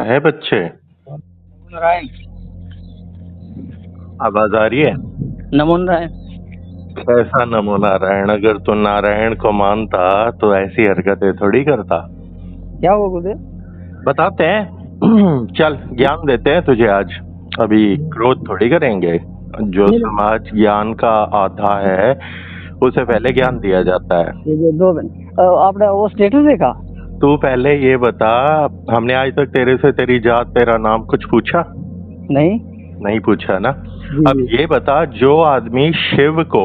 है बच्चे? नारायण। आवाज आ रही है? नमो नारायण। कैसा नमो नारायण? अगर तू नारायण को मानता तो ऐसी हरकतें थोड़ी करता। क्या हुआ गुरुदेव? बताते हैं। चल ज्ञान देते हैं तुझे आज। अभी क्रोध थोड़ी करेंगे। जो नहीं, समाज ज्ञान का आधा है उसे पहले ज्ञान दिया जाता है। ये 2 मिनट। आपने वो स्टेटस देखा? तू पहले ये बता, हमने आज तक तेरे से तेरी जात तेरा नाम कुछ पूछा? नहीं नहीं पूछा ना। जी, अब ये बता, जो आदमी शिव को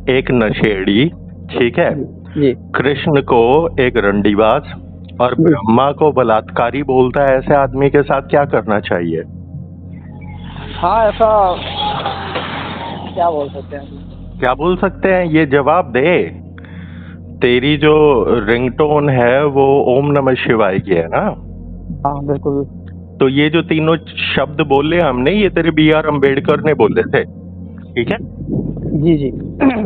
एक नशेड़ी, ठीक है, जी कृष्ण को एक रंडीबाज और जी। ब्रह्मा को बलात्कारी बोलता है, ऐसे आदमी के साथ क्या करना चाहिए? हाँ, ऐसा क्या बोल सकते हैं? क्या बोल सकते हैं, ये जवाब दे। तेरी जो रिंगटोन है वो ओम नमः शिवाय की है ना? हाँ बिल्कुल। तो ये जो तीनों शब्द बोले हमने, ये तेरे बी आर अम्बेडकर ने बोले थे, ठीक है? जी जी।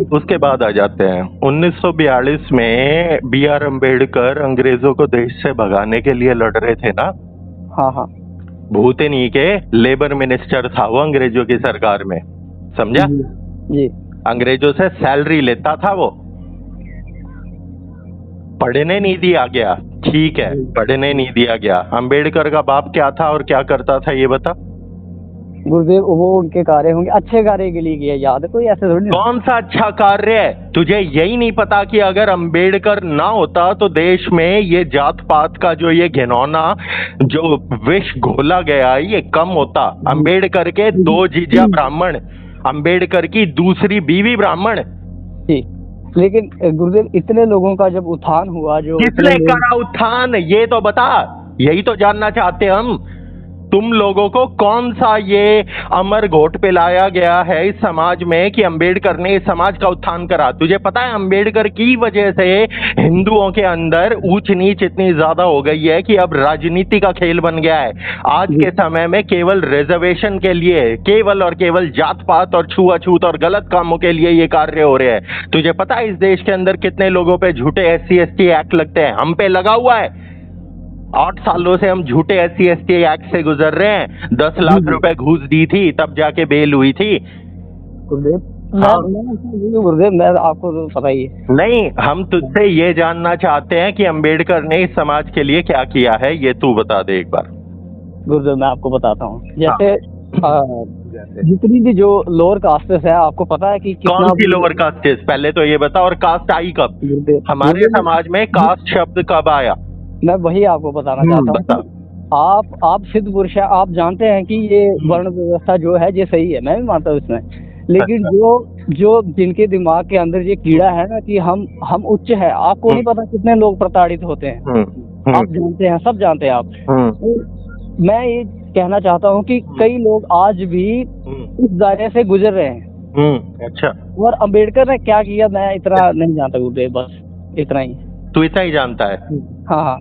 उसके बाद आ जाते हैं 1942 में बी आर अम्बेडकर अंग्रेजों को देश से भगाने के लिए लड़ रहे थे ना? हाँ हाँ भूतनी के लेबर मिनिस्टर था वो अंग्रेजों की सरकार में, समझा? जी। अंग्रेजों से सैलरी लेता था वो, पढ़ने नहीं दिया गया, ठीक है, पढ़ने नहीं दिया गया। अंबेडकर का बाप क्या था और क्या करता था ये बता? गुरुदेव वो उनके कार्य होंगे, अच्छे कार्य के लिए किया, याद है कोई ऐसे थोड़ी ना। कौन सा अच्छा कार्य है? तुझे यही नहीं पता कि अगर अंबेडकर ना होता तो देश में ये जात पात का जो ये घिनौना जो विष घोला गया ये कम होता। अंबेडकर के 2 जीजा ब्राह्मण, अंबेडकर की दूसरी बीवी ब्राह्मण। जी, लेकिन गुरुदेव इतने लोगों का जब उत्थान हुआ, जो किसने करा उत्थान, ये तो बता। यही तो जानना चाहते हम। तुम लोगों को कौन सा ये अमर घोट पिलाया गया है इस समाज में कि अंबेडकर ने इस समाज का उत्थान करा? तुझे पता है अंबेडकर की वजह से हिंदुओं के अंदर ऊंच नीच इतनी ज्यादा हो गई है कि अब राजनीति का खेल बन गया है। आज के समय में केवल रिजर्वेशन के लिए, केवल और केवल जात पात और छुआछूत और गलत कामों के लिए ये कार्य हो रहे हैं। तुझे पता है इस देश के अंदर कितने लोगों पे झूठे SC ST एक्ट लगते हैं? हम पे लगा हुआ है। 8 सालों से हम झूठे SC ST एक्ट से गुजर रहे हैं। 10 लाख रुपए घूस दी थी तब जाके बेल हुई थी। गुरुदेव हाँ। गुरुदेव मैं आपको तो पता ही है। नहीं, हम तुझसे ये जानना चाहते हैं कि अंबेडकर ने इस समाज के लिए क्या किया है, ये तू बता दे एक बार। गुरुदेव मैं आपको बताता हूँ, जैसे जितनी भी जो लोअर कास्टेस है, आपको पता है कि कौन सी लोअर कास्ट? पहले तो ये बता, और कास्ट आई कब? हमारे समाज में कास्ट शब्द कब आया? मैं वही आपको बताना चाहता हूँ। आप सिद्ध पुरुष है, आप जानते हैं कि ये वर्ण व्यवस्था जो है ये सही है, मैं भी मानता हूँ इसमें। लेकिन जो जिनके दिमाग के अंदर ये कीड़ा है ना कि हम उच्च है, आपको नहीं पता कितने लोग प्रताड़ित होते हैं। आप जानते हैं, सब जानते हैं आप। तो मैं ये कहना चाहता हूँ कि कई लोग आज भी इस दायरे से गुजर रहे हैं। अच्छा, और अंबेडकर ने क्या किया मैं इतना नहीं जानता गुरुदेव, बस इतना ही। तू इतना ही जानता है? हाँ हाँ।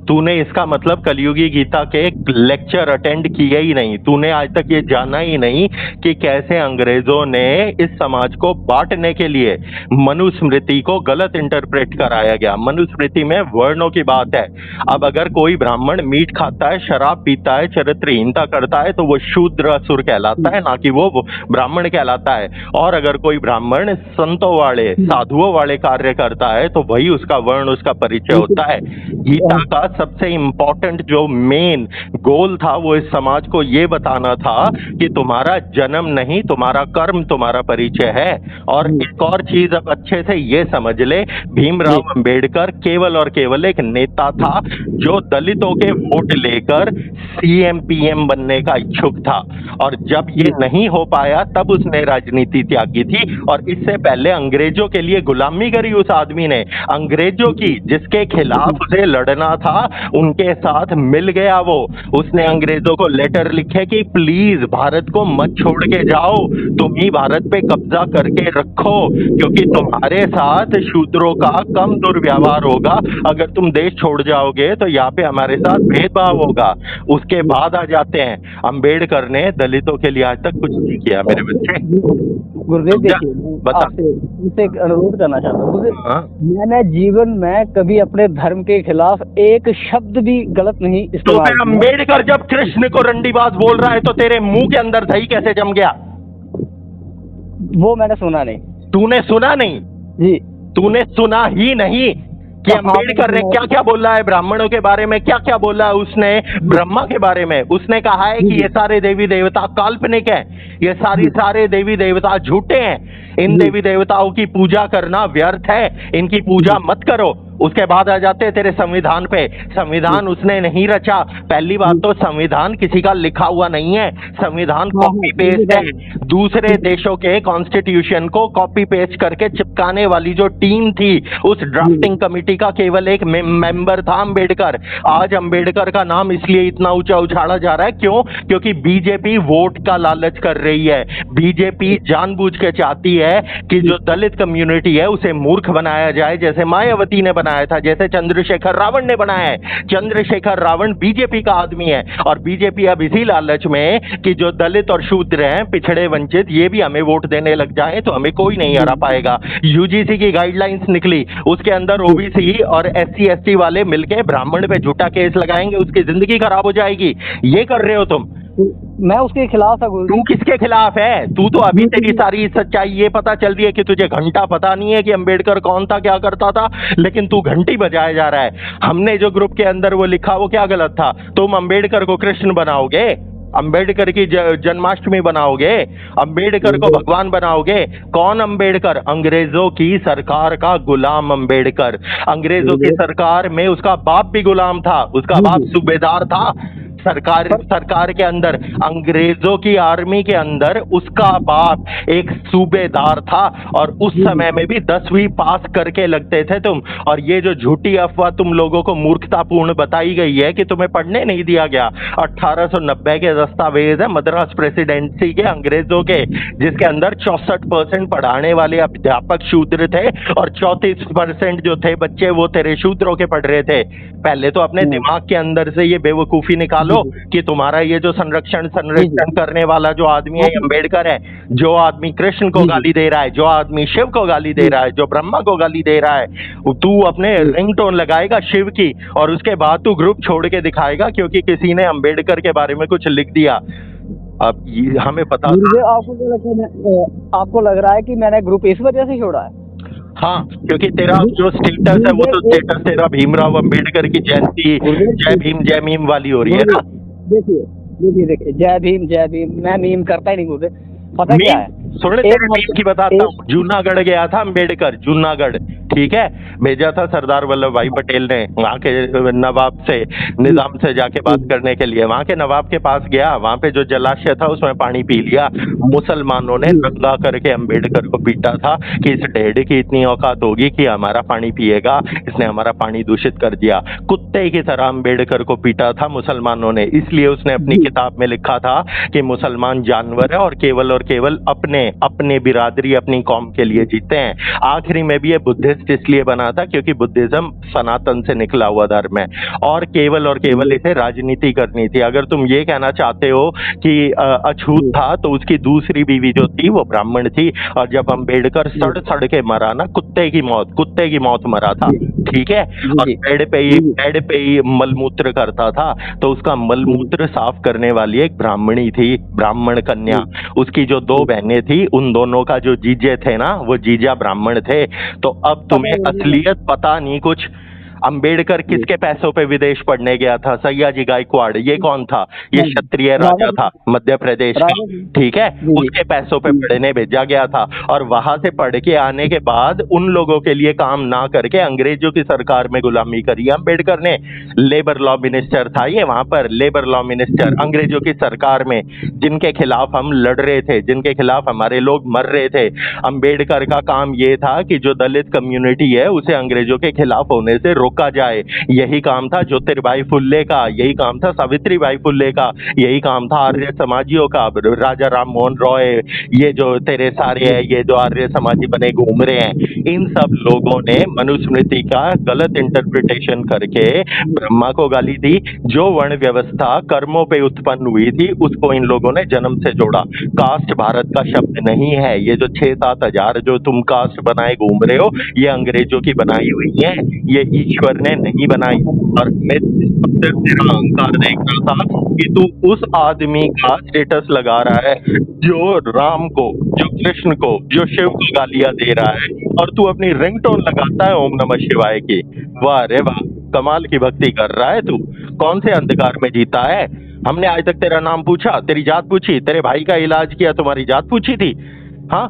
तूने इसका मतलब कलयुगी गीता के लेक्चर अटेंड किए ही नहीं। तूने आज तक ये जाना ही नहीं कि कैसे अंग्रेजों ने इस समाज को बांटने के लिए मनुस्मृति को गलत इंटरप्रेट कराया गया। मनुस्मृति में वर्णों की बात है। अब अगर कोई ब्राह्मण मीट खाता है, शराब पीता है, चरित्रहीनता करता है तो वो शूद्र असुर कहलाता है, ना कि वो ब्राह्मण कहलाता है। और अगर कोई ब्राह्मण संतों वाले, साधुओं वाले कार्य करता है तो वही उसका वर्ण, उसका परिचय होता है। गीता का सबसे इंपॉर्टेंट जो मेन गोल था वो इस समाज को ये बताना था कि तुम्हारा जन्म नहीं, तुम्हारा कर्म तुम्हारा परिचय है। और एक और चीज अब अच्छे से ये समझ ले, भीमराव अंबेडकर केवल और केवल एक नेता था जो दलितों के वोट लेकर CM PM बनने का इच्छुक था। और जब ये नहीं हो पाया तब उसने राजनीति त्यागी थी। और इससे पहले अंग्रेजों के लिए गुलामी करी उस आदमी ने। अंग्रेजों की जिसके खिलाफ उसे लड़ना था उनके साथ मिल गया वो। उसने अंग्रेजों को लेटर लिखे कि प्लीज भारत को मत छोड़ के जाओ, तुम ही भारत पे कब्जा करके रखो, क्योंकि तुम्हारे साथ शूद्रों का कम दुर्व्यवहार होगा। अगर तुम देश छोड़ जाओगे तो यहाँ पे हमारे साथ भेदभाव होगा। उसके बाद आ जाते हैं अंबेडकर ने दलितों के लिए आज तक कुछ नहीं किया मेरे बच्चे। गुरुदेव समझा? देखिए, मैं बता। आपसे तुमसे एक अनुरोध करना चाहता हूँ गुरुदेव। हाँ, मैंने जीवन में कभी अपने धर्म के खिलाफ एक शब्द भी गलत नहीं तो इस्तेमाल फिर किया। अंबेडकर जब कृष्ण को रंडीबाज बोल रहा है तो तेरे मुंह के अंदर दही कैसे जम गया? वो मैंने सुना नहीं तूने सुना नहीं? जी। तूने सुना ही नहीं कि तो अंबेडकर ने आपने क्या क्या बोला है ब्राह्मणों के बारे में, क्या क्या बोला है उसने ब्रह्मा के बारे में। उसने कहा है कि जी। ये सारे देवी देवता काल्पनिक है, ये सारे देवी देवता झूठे हैं, इन जी। देवी देवताओं की पूजा करना व्यर्थ है, इनकी पूजा मत करो। उसके बाद आ जाते हैं तेरे संविधान पे। संविधान उसने नहीं रचा। पहली बात तो संविधान किसी का लिखा हुआ नहीं है, संविधान हाँ, कॉपी पेस्ट है। हाँ, दूसरे देशों के कॉन्स्टिट्यूशन को कॉपी पेस्ट करके चिपकाने वाली जो टीम थी, उस ड्राफ्टिंग कमेटी का केवल एक मेंबर था अंबेडकर। आज अंबेडकर का नाम इसलिए इतना ऊंचा उछाला जा रहा है, क्यों? क्योंकि बीजेपी वोट का लालच कर रही है। बीजेपी जानबूझ के चाहती है कि जो दलित कम्युनिटी है उसे मूर्ख बनाया जाए, जैसे मायावती ने बनाया था, जैसे चंद्रशेखर रावण ने बनाया है। चंद्रशेखर रावण बीजेपी का आदमी है, और बीजेपी अब इसी लालच में कि जो दलित और शूद्र हैं, पिछड़े वंचित, ये भी हमें वोट देने लग जाए तो हमें कोई नहीं हरा पाएगा। यूजीसी की गाइडलाइंस निकली, उसके अंदर ओबीसी और एससी एसटी वाले मिलके ब्राह्मण पे झूठा केस लगाएंगे, उसकी जिंदगी खराब हो जाएगी। ये कर रहे हो तुम। मैं उसके खिलाफ था गुरुजी। तू किसके खिलाफ है? तू तो अभी तेरी सारी सच्चाई ये पता चल रही है कि तुझे घंटा पता नहीं है कि अंबेडकर कौन था, क्या करता था, लेकिन तू घंटी बजाया जा रहा है। हमने जो ग्रुप के अंदर वो लिखा वो क्या गलत था? तुम अंबेडकर को कृष्ण बनाओगे, अंबेडकर की जन्माष्टमी बनाओगे, अंबेडकर को भगवान बनाओगे। कौन अंबेडकर? अंग्रेजों की सरकार का गुलाम अंबेडकर। अंग्रेजों की सरकार में उसका बाप भी गुलाम था, उसका बाप सूबेदार था। सरकार के अंदर, अंग्रेजों की आर्मी के अंदर उसका बाप एक सूबेदार था, और उस समय में भी 10वीं पास करके लगते थे तुम। और ये जो झूठी अफवाह तुम लोगों को मूर्खतापूर्ण बताई गई है कि तुम्हें पढ़ने नहीं दिया गया। 1890 के दस्तावेज है मद्रास प्रेसिडेंसी के अंग्रेजों के, जिसके अंदर 64% पढ़ाने वाले अध्यापक शूद्र थे, और 34% जो थे बच्चे वो तेरे शूद्रों के पढ़ रहे थे। पहले तो अपने दिमाग के अंदर से ये बेवकूफी निकालो कि तुम्हारा ये जो संरक्षण करने वाला जो आदमी है अंबेडकर है, जो आदमी कृष्ण को गाली दे रहा है, जो आदमी शिव को गाली दे रहा है, जो ब्रह्मा को गाली दे रहा है, तू अपने रिंगटोन लगाएगा शिव की, और उसके बाद तू ग्रुप छोड़ के दिखाएगा क्योंकि किसी ने अंबेडकर के बारे में कुछ लिख दिया। अब हमें पता आपको लग रहा है कि मैंने ग्रुप इस वजह से छोड़ा है? हाँ, क्योंकि तेरा जो स्टेटस है वो तो स्टेटस तेरा भीमराव अंबेडकर की जयंती जय भीम वाली हो रही है ना। देखिए जय भीम मैं मीम करता ही नहीं गुरुदेव। पता क्या है, सुन तेरे मीम की बताता हूँ। जूनागढ़ गया था अंबेडकर, जूनागढ़, ठीक है, भेजा था सरदार वल्लभ भाई पटेल ने वहाँ के नवाब से, निजाम से जाके बात करने के लिए। वहाँ के नवाब के पास गया, वहाँ पे जो जलाशय था उसमें पानी पी लिया। मुसलमानों ने दंगा करके अंबेडकर को पीटा था कि इस ढेड़ की इतनी औकात होगी कि हमारा पानी पिएगा, इसने हमारा पानी दूषित कर दिया। कुत्ते की तरह अंबेडकर को पीटा था मुसलमानों ने। इसलिए उसने अपनी किताब में लिखा था कि मुसलमान जानवर है और केवल अपने बिरादरी, अपनी कौम के लिए जीते हैं। आखिरी में भी ये बुद्धिस्ट इसलिए बना था क्योंकि बुद्धिज्म सनातन से निकला हुआ धर्म है, और केवल इसे राजनीति करनी थी। अगर तुम ये कहना चाहते हो कि अछूत था तो उसकी दूसरी बीवी जो थी वो ब्राह्मण थी, और जब अंबेडकर सड़ के मरा ना, कुत्ते की मौत मरा था, ठीक है, और बेड पे ही मलमूत्र करता था, तो उसका मलमूत्र साफ करने वाली एक ब्राह्मणी थी, ब्राह्मण कन्या। उसकी जो 2 बहनें थी, उन दोनों का जो जीजे थे ना, वो जीजा ब्राह्मण थे। तो अब तुम्हें असलियत पता नहीं कुछ। अंबेडकर किसके पैसों पे विदेश पढ़ने गया था? सयाजी गायकवाड़, ये कौन था? ये क्षत्रिय राजा था मध्य प्रदेश का, ठीक है, उसके पैसों पे पढ़ने भेजा गया था। और वहां से पढ़ के आने के बाद उन लोगों के लिए काम ना करके अंग्रेजों की सरकार में गुलामी करी अंबेडकर ने। लेबर लॉ मिनिस्टर था ये, वहां पर लेबर लॉ मिनिस्टर अंग्रेजों की सरकार में, जिनके खिलाफ हम लड़ रहे थे, जिनके खिलाफ हमारे लोग मर रहे थे। अंबेडकर का काम ये था कि जो दलित कम्युनिटी है उसे अंग्रेजों के खिलाफ होने से रोका जाए। यही काम था ज्योतिर्बाई फुल्ले का, यही काम था सावित्रीबाई फुल्ले का, यही काम था आर्य समाजियों का। राजा राम मोहन रॉय, ये जो तेरे सारे हैं, ये जो आर्य समाजी बने घूम रहे हैं, इन सब लोगों ने मनुस्मृति का गलत इंटरप्रिटेशन करके ब्रह्मा को गाली दी। जो वर्ण व्यवस्था कर्मों पे उत्पन्न हुई थी उसको इन लोगों ने जन्म से जोड़ा। कास्ट भारत का शब्द नहीं है। ये जो 6-7 हजार जो तुम कास्ट बनाए घूम रहे हो, ये अंग्रेजों की बनाई हुई है, ये ईश्वर ने नहीं बनाई। और मैं सिर्फ तेरा अहंकार देख रहा था कि तू उस आदमी का स्टेटस लगा रहा है जो राम को, जो कृष्ण को, जो शिव को गालियां दे रहा है, और तू अपनी रिंगटोन लगाता है ओम नमः शिवाय की। वाह रे वाह, कमाल की भक्ति कर रहा है तू। कौन से अंधकार में जीता है? हमने आज तक तेरा नाम पूछा, तेरी जात पूछी, तेरे भाई का इलाज किया, तुम्हारी जात पूछी थी? हाँ,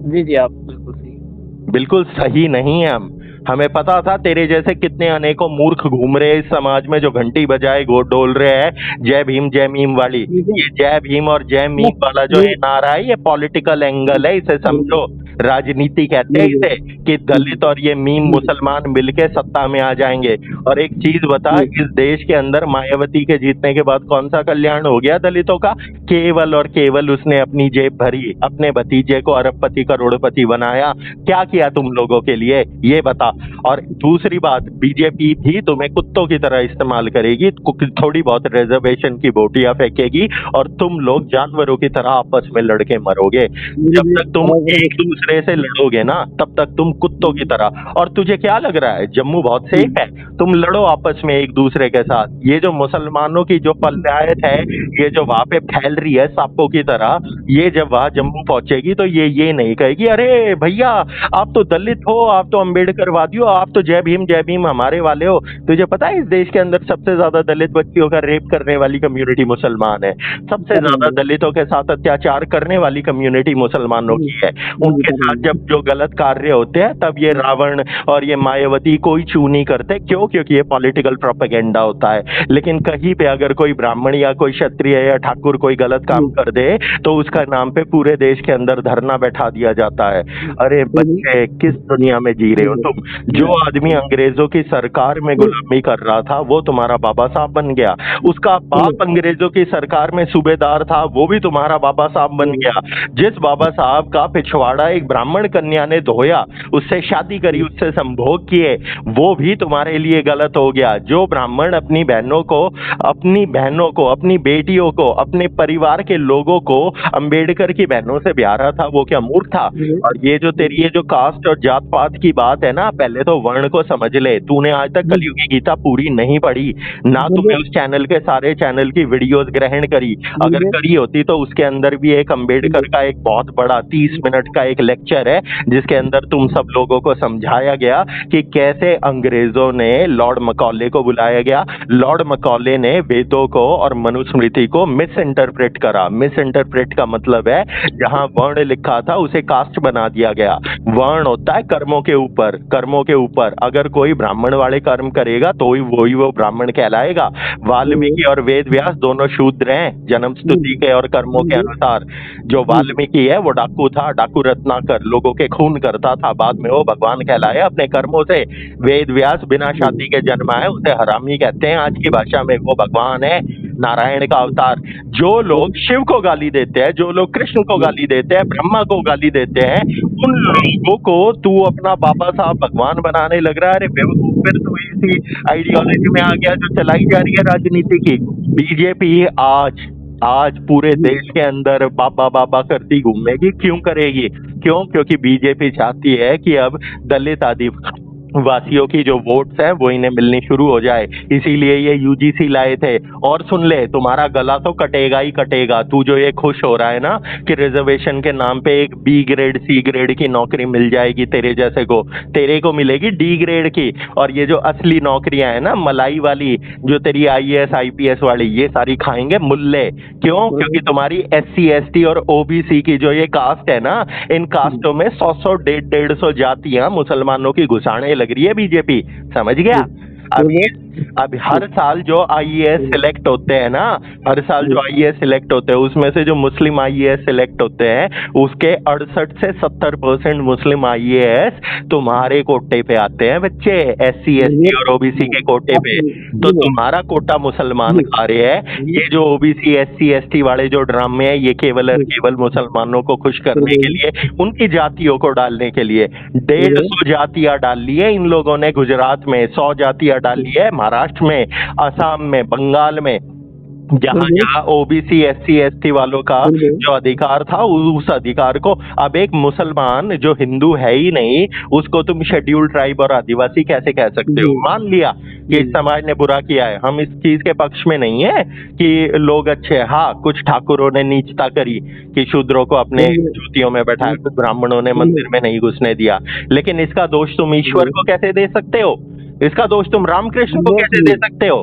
जी आप बिल्कुल सही। बिल्कुल सही नहीं है हम। हमें पता था तेरे जैसे कितने अनेकों मूर्ख घूम रहे इस समाज में जो घंटी बजाए गो डोल रहे हैं जय भीम जय मीम वाली। ये जय भीम और जय मीम वाला जो है नारा है, ये पॉलिटिकल एंगल है, इसे समझो। राजनीति कहते हैं इसे, कि दलित और ये मीम मुसलमान मिलके सत्ता में आ जाएंगे। और एक चीज बता, इस देश के अंदर मायावती के जीतने के बाद कौन सा कल्याण हो गया दलितों का? केवल और केवल उसने अपनी जेब भरी, अपने भतीजे को अरबपति करोड़पति बनाया। क्या किया तुम लोगों के लिए, ये बता। और दूसरी बात, बीजेपी भी तुम्हें कुत्तों की तरह इस्तेमाल करेगी, थोड़ी बहुत रिजर्वेशन की बोटियां फेंकेगी, और तुम लोग जानवरों की तरह आपस में लड़के मरोगे। जब तक तुम एक दूसरे से लड़ोगे ना, तब तक तुम कुत्तों की तरह। और तुझे क्या लग रहा है जम्मू बहुत सेफ है? तुम लड़ो आपस में एक दूसरे के साथ। ये जो मुसलमानों की जो पलायत है, ये जो वहां पे फैल रही है सांपों की तरह, ये जब वहां जम्मू पहुंचेगी तो ये नहीं कहेगी अरे भैया आप तो दलित हो, आप तो अम्बेडकरवादी हो, आप तो जय भीम हमारे वाले हो। तुझे पता है इस देश के अंदर सबसे ज्यादा दलित बच्चियों का रेप करने वाली कम्युनिटी मुसलमान है। सबसे ज्यादा दलितों के साथ अत्याचार करने वाली कम्युनिटी मुसलमानों की है। उनके साथ जब जो गलत कार्य होते हैं तब ये रावण और ये मायावती कोई चू नहीं करते। क्यों? क्योंकि ये पॉलिटिकल प्रोपेगेंडा होता है। लेकिन कहीं पे अगर कोई ब्राह्मण या कोई क्षत्रिय या ठाकुर कोई गलत काम कर दे तो उसका नाम पे पूरे देश के अंदर धरना बैठा दिया जाता है। अरे बच्चे, किस दुनिया में जी रहे हो तुम? जो आदमी अंग्रेजों की सरकार में गुलामी कर रहा था वो तुम्हारा बाबा साहब बन गया। उसका बाप अंग्रेजों की सरकार में सूबेदार था, वो भी तुम्हारा बाबा साहब बन गया। जिस बाबा साहब का पिछवाड़ा एक ब्राह्मण कन्या ने धोया, उससे शादी करी, उससे संभोग किए, वो भी तुम्हारे लिए गलत हो गया। जो ब्राह्मण अपनी बहनों को, अपनी बेटियों को, अपने परिवार के लोगों को अंबेडकर की बहनों से ब्याह रहा था, वो क्या मूर्ख था? और ये जो तेरी ये जो कास्ट और जात पात की बात है ना, पहले तो वर्ण को समझ ले। तूने आज तक कलयुगी गीता पूरी नहीं पढ़ी ना, तुमने उस चैनल के सारे चैनल की वीडियोस ग्रहण करी। अगर करी होती तो उसके अंदर भी एक अंबेडकर का एक बहुत बड़ा 30 मिनट का एक लेक्चर है जिसके अंदर तुम सब लोगों को समझाया गया कि कैसे अंग्रेजों ने लॉर्ड मकॉले को बुलाया गया। लॉर्ड मकॉले ने वेदों को और मनुस्मृति को मिस इंटरप्रेट करा। मिस इंटरप्रेट का मतलब है जहां वर्ण लिखा था उसे कास्ट बना दिया गया। वर्ण होता है कर्मों के ऊपर। अगर कोई ब्राह्मण वाले कर्म करेगा तो वही वो ब्राह्मण कहलाएगा। वाल्मीकि और वेद व्यास दोनों शूद्र हैं जन्म स्तुति के और कर्मों के अनुसार। जो वाल्मीकि है वो डाकू था, डाकू रत्नाकर, लोगों के खून करता था, बाद में वो भगवान कहलाया अपने कर्मों से। वेद व्यास बिना शादी के जन्मा है, उसे हरामी कहते हैं आज की भाषा में, वो भगवान है, नारायण का अवतार। जो लोग शिव को गाली देते हैं, जो लोग कृष्ण को गाली देते हैं, ब्रह्मा को गाली देते हैं, उन लोगों को तू अपना बाबा साहब भगवान बनाने लग रहा है। अरे बेवकूफ, फिर तू इसी आइडियोलॉजी में आ गया जो चलाई जा रही है राजनीति की। बीजेपी आज पूरे देश के अंदर बाबा बाबा करती घूमेगी। क्यों करेगी? क्योंकि बीजेपी चाहती है कि अब दलित आदिवासियों की जो वोट्स हैं वो इन्हें मिलनी शुरू हो जाए। इसीलिए ये यूजीसी लाए थे। और सुन ले, तुम्हारा गला तो कटेगा ही कटेगा। तू जो ये खुश हो रहा है ना कि रिजर्वेशन के नाम पे एक बी ग्रेड सी ग्रेड की नौकरी मिल जाएगी तेरे जैसे को, तेरे को मिलेगी डी ग्रेड की। और ये जो असली नौकरियां है ना, मलाई वाली, जो तेरी IAS IPS वाली, ये सारी खाएंगे मुल्ले। क्यों? क्योंकि तुम्हारी SC ST और OBC की जो ये कास्ट है ना, इन कास्टों में 100 150 जातियां मुसलमानों की घुसाने लग रही है बीजेपी। समझ गया? अब हर साल जो आईएएस सिलेक्ट होते हैं ना, हर साल जो आईएएस सिलेक्ट होते हैं उसमें से जो मुस्लिम आईएएस सिलेक्ट होते हैं उसके 68 से 70% मुस्लिम आईएएस तुम्हारे कोटे पे आते हैं बच्चे, एससी एसटी और ओबीसी के कोटे पे। तो तुम्हारा कोटा मुसलमान खा रहे हैं। ये जो ओबीसी एससी एसटी वाले जो ड्रामे हैं ये केवल और केवल मुसलमानों को खुश करने के लिए, उनकी जातियों को डालने के लिए। 150 जातियां डाल ली है इन लोगों ने गुजरात में, 100 जातियां डाल ली है महाराष्ट्र में, असम में, बंगाल में, जहां जहां ओबीसी एससी एसटी वालों का जो अधिकार था उस अधिकार को अब एक मुसलमान जो हिंदू है ही नहीं उसको तुम शेड्यूल्ड ट्राइब और आदिवासी कैसे कह सकते हो? मान लिया कि इस समाज ने बुरा किया है, हम इस चीज के पक्ष में नहीं है कि लोग अच्छे, हाँ कुछ ठाकुरों ने नीचता करी कि शूद्रों को अपने जूतियों में बैठाया, कुछ ब्राह्मणों ने मंदिर में नहीं घुसने दिया, लेकिन इसका दोष तुम ईश्वर को कैसे दे सकते हो? इसका दोष तुम रामकृष्ण को कैसे दे सकते हो?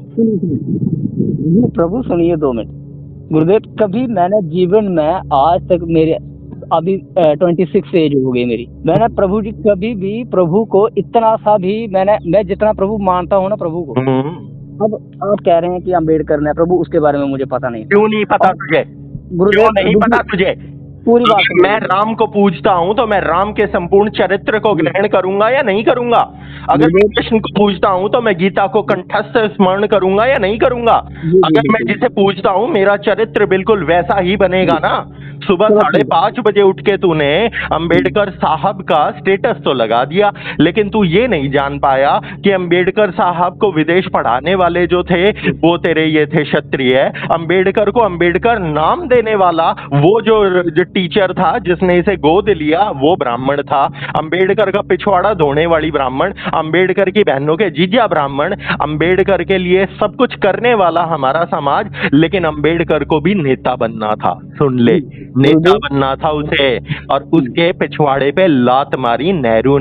प्रभु सुनिए 2 मिनट। गुरुदेव, कभी मैंने जीवन में आज तक, मेरे अभी 26 एज हो गई मेरी, मैंने प्रभु जी कभी भी प्रभु को इतना सा भी मैं जितना प्रभु मानता हूँ ना प्रभु को, अब आप कह रहे हैं कि अम्बेडकर ने प्रभु, उसके बारे में मुझे पता नहीं। क्यों नहीं पता तुझे? गुरुदेव नहीं पता तुझे? पूरी बात मैं राम को पूजता हूं तो मैं राम के संपूर्ण चरित्र को ग्रहण करूंगा या नहीं करूंगा? अगर मैं कृष्ण को पूजता हूं तो मैं गीता को कंठस्थ स्मरण करूंगा या नहीं करूंगा? अगर मैं जिसे पूजता हूं मेरा चरित्र बिल्कुल वैसा ही बनेगा ना। सुबह 5:30 बजे उठ के तूने अंबेडकर साहब का स्टेटस तो लगा दिया, लेकिन तू ये नहीं जान पाया कि अंबेडकर साहब को विदेश पढ़ाने वाले जो थे वो तेरे ये थे क्षत्रिय। अंबेडकर को अंबेडकर नाम देने वाला वो जो टीचर था जिसने इसे गोद लिया वो ब्राह्मण था। अंबेडकर का पिछवाड़ा धोने वाली ब्राह्मण, अंबेडकर की बहनों के जीजा ब्राह्मण, अंबेडकर के लिए सब कुछ करने वाला हमारा समाज, लेकिन अंबेडकर को भी नेता बनना था। सुन ले, नेता बनना था उसे, और उसके पिछवाड़े पे लात मारी नेहरू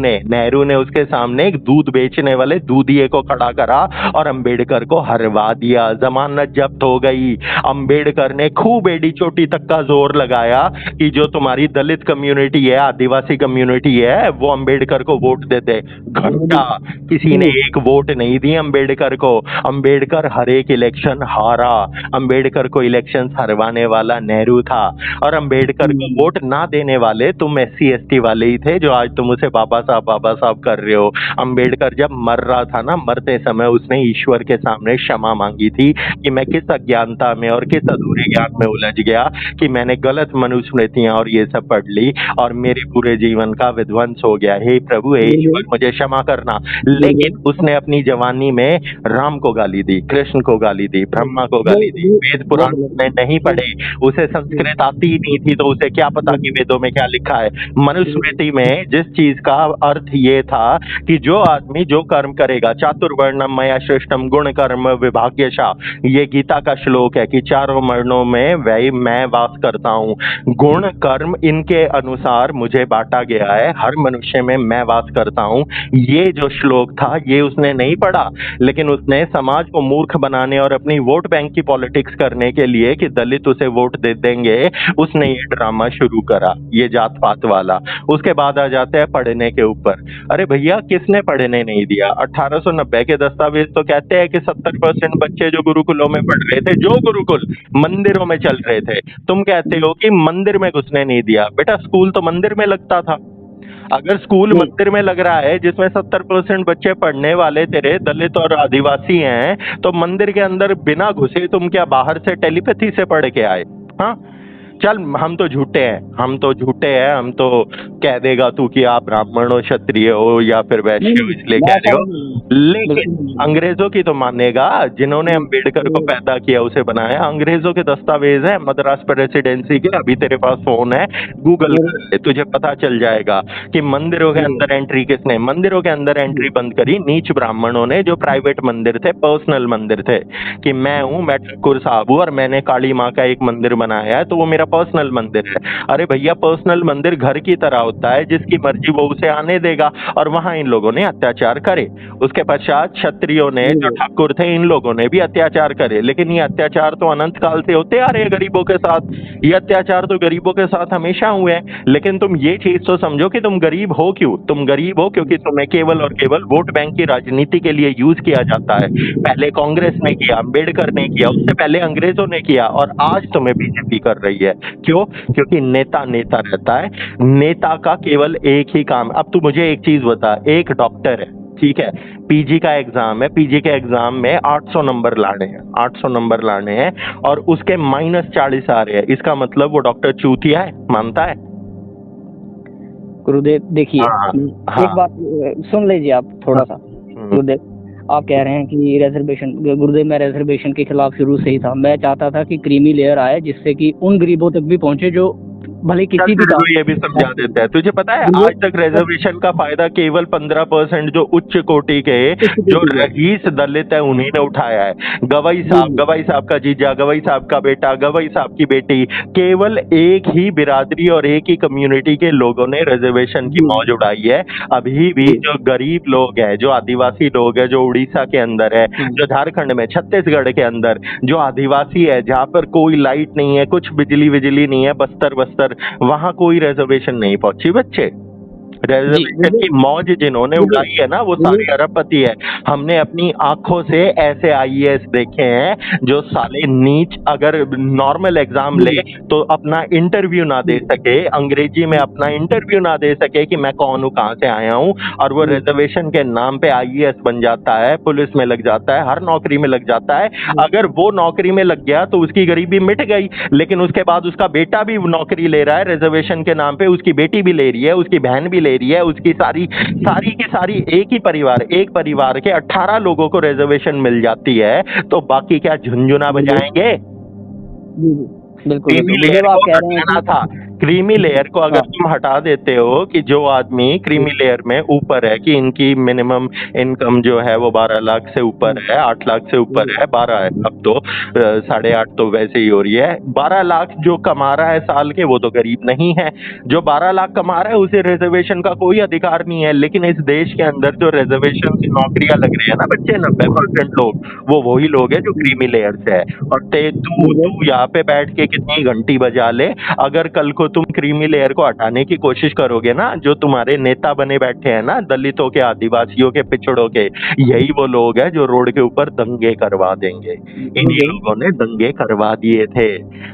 ने उसके सामने एक दूध बेचने वाले दूधिये को खड़ा करा और अंबेडकर को हरवा दिया। जमानत जब्त हो गई। अंबेडकर ने खूब एड़ी चोटी तक का जोर लगाया कि जो तुम्हारी दलित कम्युनिटी है, आदिवासी कम्युनिटी है, वो अंबेडकर को वोट दे दे। घंटा किसी ने एक वोट नहीं दी अंबेडकर को। अंबेडकर हर एक इलेक्शन हारा। अंबेडकर को इलेक्शन हरवाने वाला नेहरू था, और अंबेडकर को वोट ना देने वाले तुम एससी एसटी वाले ही थे जो आज तुम उसे बाबा साहब कर रहे हो। अंबेडकर जब मर रहा था ना, मरते समय उसने ईश्वर के सामने क्षमा मांगी थी कि मैं किस अज्ञानता में और किस अधूरे ज्ञान में उलझ गया कि मैंने गलत मनुस्मृतियां और ये सब पढ़ ली और मेरे पूरे जीवन का विध्वंस हो गया। हे प्रभु, हे ईश्वर, मुझे क्षमा करना। लेकिन उसने अपनी जवानी में राम को गाली दी, कृष्ण को गाली दी, ब्रह्मा को गाली दी। वेद पुराण उसने नहीं पढ़े, उसे संस्कृत आती ही नहीं थी, तो उसे क्या पता कि वेदों में क्या लिखा है। मनुस्मृति में जिस चीज का अर्थ ये था कि जो आदमी जो कर्म करेगा, चातुर्वर्णम मया श्रेष्ठम गुण कर्म विभाग्यशा, ये गीता का श्लोक है कि चारों वर्णों में वही मैं वास करता हूँ, गुण कर्म इनके अनुसार मुझे बांटा गया है, हर मनुष्य में मैं वास करता हूँ। ये जो श्लोक था ये उसने नहीं पढ़ा, लेकिन उसने समाज को मूर्ख बनाने और अपनी वोट बैंक की पॉलिटिक्स करने के लिए कि दलित उसे वोट दे देंगे, उसने ये ड्रामा शुरू करा, ये जात पात वाला। उसके बाद आ जाते हैं पढ़ने के ऊपर। अरे भैया, किसने पढ़ने नहीं दिया? 1890 के दस्तावेज तो कहते हैं कि 70% बच्चे जो गुरुकुलों में पढ़ रहे थे, जो गुरुकुल मंदिरों में चल रहे थे, तुम कहते हो कि मंदिर में घुसने नहीं दिया। बेटा, स्कूल तो मंदिर में लगता था। अगर स्कूल मंदिर में लग रहा है जिसमें 70% बच्चे पढ़ने वाले तेरे दलित और आदिवासी हैं, तो मंदिर के अंदर बिना घुसे तुम क्या बाहर से टेलीपैथी से पढ़ के आए? हाँ, चल हम तो झूठे हैं, हम तो कह देगा तू कि आप ब्राह्मण हो, क्षत्रिय हो या फिर वैश्य हो, इसलिए कह रहे हो। लेकिन अंग्रेजों की तो मानेगा, जिन्होंने अंबेडकर को पैदा किया उसे बनाया। अंग्रेजों के दस्तावेज है मद्रास प्रेसिडेंसी के, अभी तेरे पास फोन है, गूगल कर ले, तुझे पता चल जाएगा कि मंदिरों के अंदर एंट्री किसने, मंदिरों के अंदर एंट्री बंद करी नीच ब्राह्मणों ने, जो प्राइवेट मंदिर थे, पर्सनल मंदिर थे, कि मैं ठाकुर साहब हूँ और मैंने काली माँ का एक मंदिर बनाया है, तो वो मेरा पर्सनल मंदिर है। अरे भैया, पर्सनल मंदिर घर की तरह होता है, जिसकी मर्जी वो उसे आने देगा, और वहां इन लोगों ने अत्याचार करे। उसके पश्चात क्षत्रियों ने, जो ठाकुर थे, इन लोगों ने भी अत्याचार करे, लेकिन ये अत्याचार तो अनंत काल से होते आ रहे हैं गरीबों के साथ। ये अत्याचार तो गरीबों के साथ हमेशा हुए हैं। लेकिन तुम ये चीज तो समझो कि तुम गरीब हो क्यों? तुम गरीब हो क्योंकि तुम्हें केवल और केवल वोट बैंक की राजनीति के लिए यूज किया जाता है। पहले कांग्रेस ने किया, अम्बेडकर ने किया, उससे पहले अंग्रेजों ने किया, और आज तुम्हें बीजेपी कर रही है। क्यों? क्योंकि नेता नेता रहता है। नेता का केवल एक ही काम। अब तू मुझे एक चीज बता, एक डॉक्टर है, ठीक है, पीजी का एग्जाम है, पीजी के एग्जाम में 800 नंबर लाने हैं, 800 नंबर लाने हैं, और उसके -40 आ रहे हैं। इसका मतलब वो डॉक्टर चूतिया है? मानता है? गुरुदेव देखिए, हाँ, हाँ। एक बात सुन लीजिए आप थोड़ा सा। गुरुदेव, आप कह रहे हैं कि रिजर्वेशन, गुरुदेव मैं रिजर्वेशन के खिलाफ शुरू से ही था। मैं चाहता था कि क्रीमी लेयर आए, जिससे कि उन गरीबों तक भी पहुंचे जो भले किसी भी ये भी समझा देता है। तुझे पता है आज तक रिजर्वेशन का फायदा केवल 15% जो उच्च कोटि के, जो रईस दलित है, उन्हीं ने उठाया है। गवई साहब का जीजा, गवई साहब का बेटा, गवई साहब की बेटी, केवल एक ही बिरादरी और एक ही कम्युनिटी के लोगों ने रिजर्वेशन की मौज उड़ाई है। अभी भी जो गरीब लोग हैं, जो आदिवासी लोग हैं, जो उड़ीसा के अंदर है, जो झारखंड में, छत्तीसगढ़ के अंदर जो आदिवासी है, जहाँ पर कोई लाइट नहीं है, कुछ बिजली नहीं है, बस्तर वहां कोई रिजर्वेशन नहीं पहुंची बच्चे। रिजर्वेशन की मौज जिन्होंने उड़ाई है ना, वो सारे अरबपति है। हमने अपनी आंखों से ऐसे आईएएस देखे हैं जो साले नीच, अगर नॉर्मल एग्जाम ले तो अपना इंटरव्यू ना दे सके, अंग्रेजी में अपना इंटरव्यू ना दे सके कि मैं कौन हूँ, कहाँ से आया हूँ, और वो रिजर्वेशन के नाम पे आईएएस बन जाता है, पुलिस में लग जाता है, हर नौकरी में लग जाता है। अगर वो नौकरी में लग गया तो उसकी गरीबी मिट गई, लेकिन उसके बाद उसका बेटा भी नौकरी ले रहा है रिजर्वेशन के नाम पे, उसकी बेटी भी ले रही है, उसकी बहन भी ले रही है, उसकी सारी की सारी, एक परिवार के 18 लोगों को रिजर्वेशन मिल जाती है, तो बाकी क्या झुनझुना बजाएंगे? बिल्कुल था क्रीमी लेयर को अगर तुम हटा देते हो कि जो आदमी क्रीमी लेयर में ऊपर है, कि इनकी मिनिमम इनकम जो है वो 12 लाख से ऊपर है, 8 लाख से ऊपर है, 12 है, अब तो 8.5 तो वैसे ही हो रही है। 12 लाख जो कमा रहा है साल के, वो तो गरीब नहीं है। जो 12 लाख कमा रहा है उसे रिजर्वेशन का कोई अधिकार नहीं है। लेकिन इस देश के अंदर जो रिजर्वेशन की नौकरियां लग रही है ना बच्चे, 90% लोग वो वही लोग हैं जो क्रीमी लेयर से है। और तू यहाँ पे बैठ के कितनी घंटी बजा ले, अगर कल को तुम क्रीमी लेयर को हटाने की कोशिश करोगे ना, जो तुम्हारे नेता बने बैठे हैं ना, दलितों के, आदिवासियों के, पिछड़ों के, यही वो लोग हैं जो रोड के ऊपर दंगे करवा देंगे। इन्हीं लोगों ने दंगे करवा दिए थे।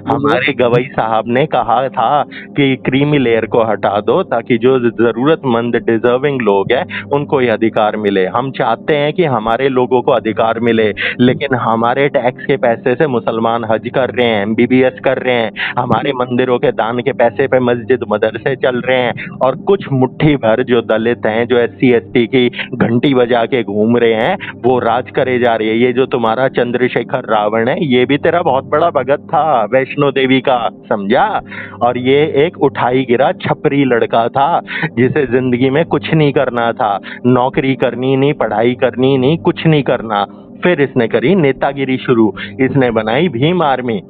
हमारे गवई साहब ने कहा था कि क्रीमी लेयर को हटा दो ताकि जो जरूरतमंद डिजर्विंग लोग हैं उनको ये अधिकार मिले। हम चाहते हैं कि हमारे लोगों को अधिकार मिले, लेकिन हमारे टैक्स के पैसे से मुसलमान हज कर रहे हैं, एमबीबीएस कर रहे हैं, हमारे मंदिरों के दान के पैसे पे मस्जिद मदरसे चल रहे हैं, और कुछ मुट्ठी भर जो दलित हैं, जो SC ST की घंटी बजा के घूम रहे हैं, वो राज करे जा रही है। ये जो तुम्हारा चंद्रशेखर रावण है, ये भी तेरा बहुत बड़ा भगत था वैष्णो देवी का, समझा? और ये एक उठाई गिरा छपरी लड़का था जिसे जिंदगी में कुछ नहीं करना था, नौकरी करनी नहीं, पढ़ाई करनी नहीं, कुछ नहीं करना। फिर इसने करी नेतागिरी शुरू, इसने बनाई भीम आर्मी,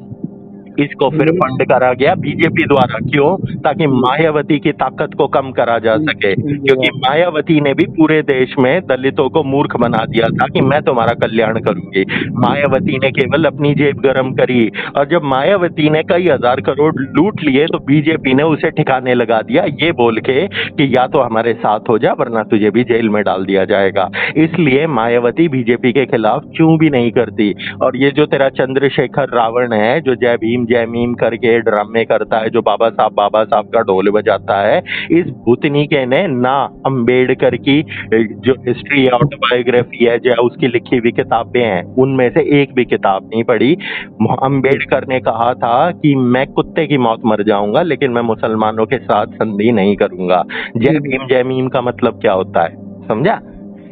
इसको फिर फंड करा गया बीजेपी द्वारा। क्यों? ताकि मायावती की ताकत को कम करा जा सके, क्योंकि मायावती ने भी पूरे देश में दलितों को मूर्ख बना दिया था कि मैं तुम्हारा कल्याण करूंगी। मायावती ने केवल अपनी जेब गरम करी, और जब मायावती ने कई हजार करोड़ लूट लिए तो बीजेपी ने उसे ठिकाने लगा दिया, ये बोल के कि या तो हमारे साथ हो जा वरना तुझे भी जेल में डाल दिया जाएगा। इसलिए मायावती बीजेपी के खिलाफ चूं भी नहीं करती। और ये जो तेरा चंद्रशेखर रावण है, जो जय भीम जय मीम करके ड्रामे करता है, जो बाबा साहब का ढोल बजाता है, इस भूतनी के ने ना अंबेडकर की जो हिस्ट्री ऑटोबायोग्राफी है, जो उसकी लिखी हुई किताबें हैं, उनमें से एक भी किताब नहीं पढ़ी। अंबेडकर ने कहा था कि मैं कुत्ते की मौत मर जाऊंगा लेकिन मैं मुसलमानों के साथ संधि नहीं करूंगा। जय भीम जय मीम का मतलब क्या होता है, समझा?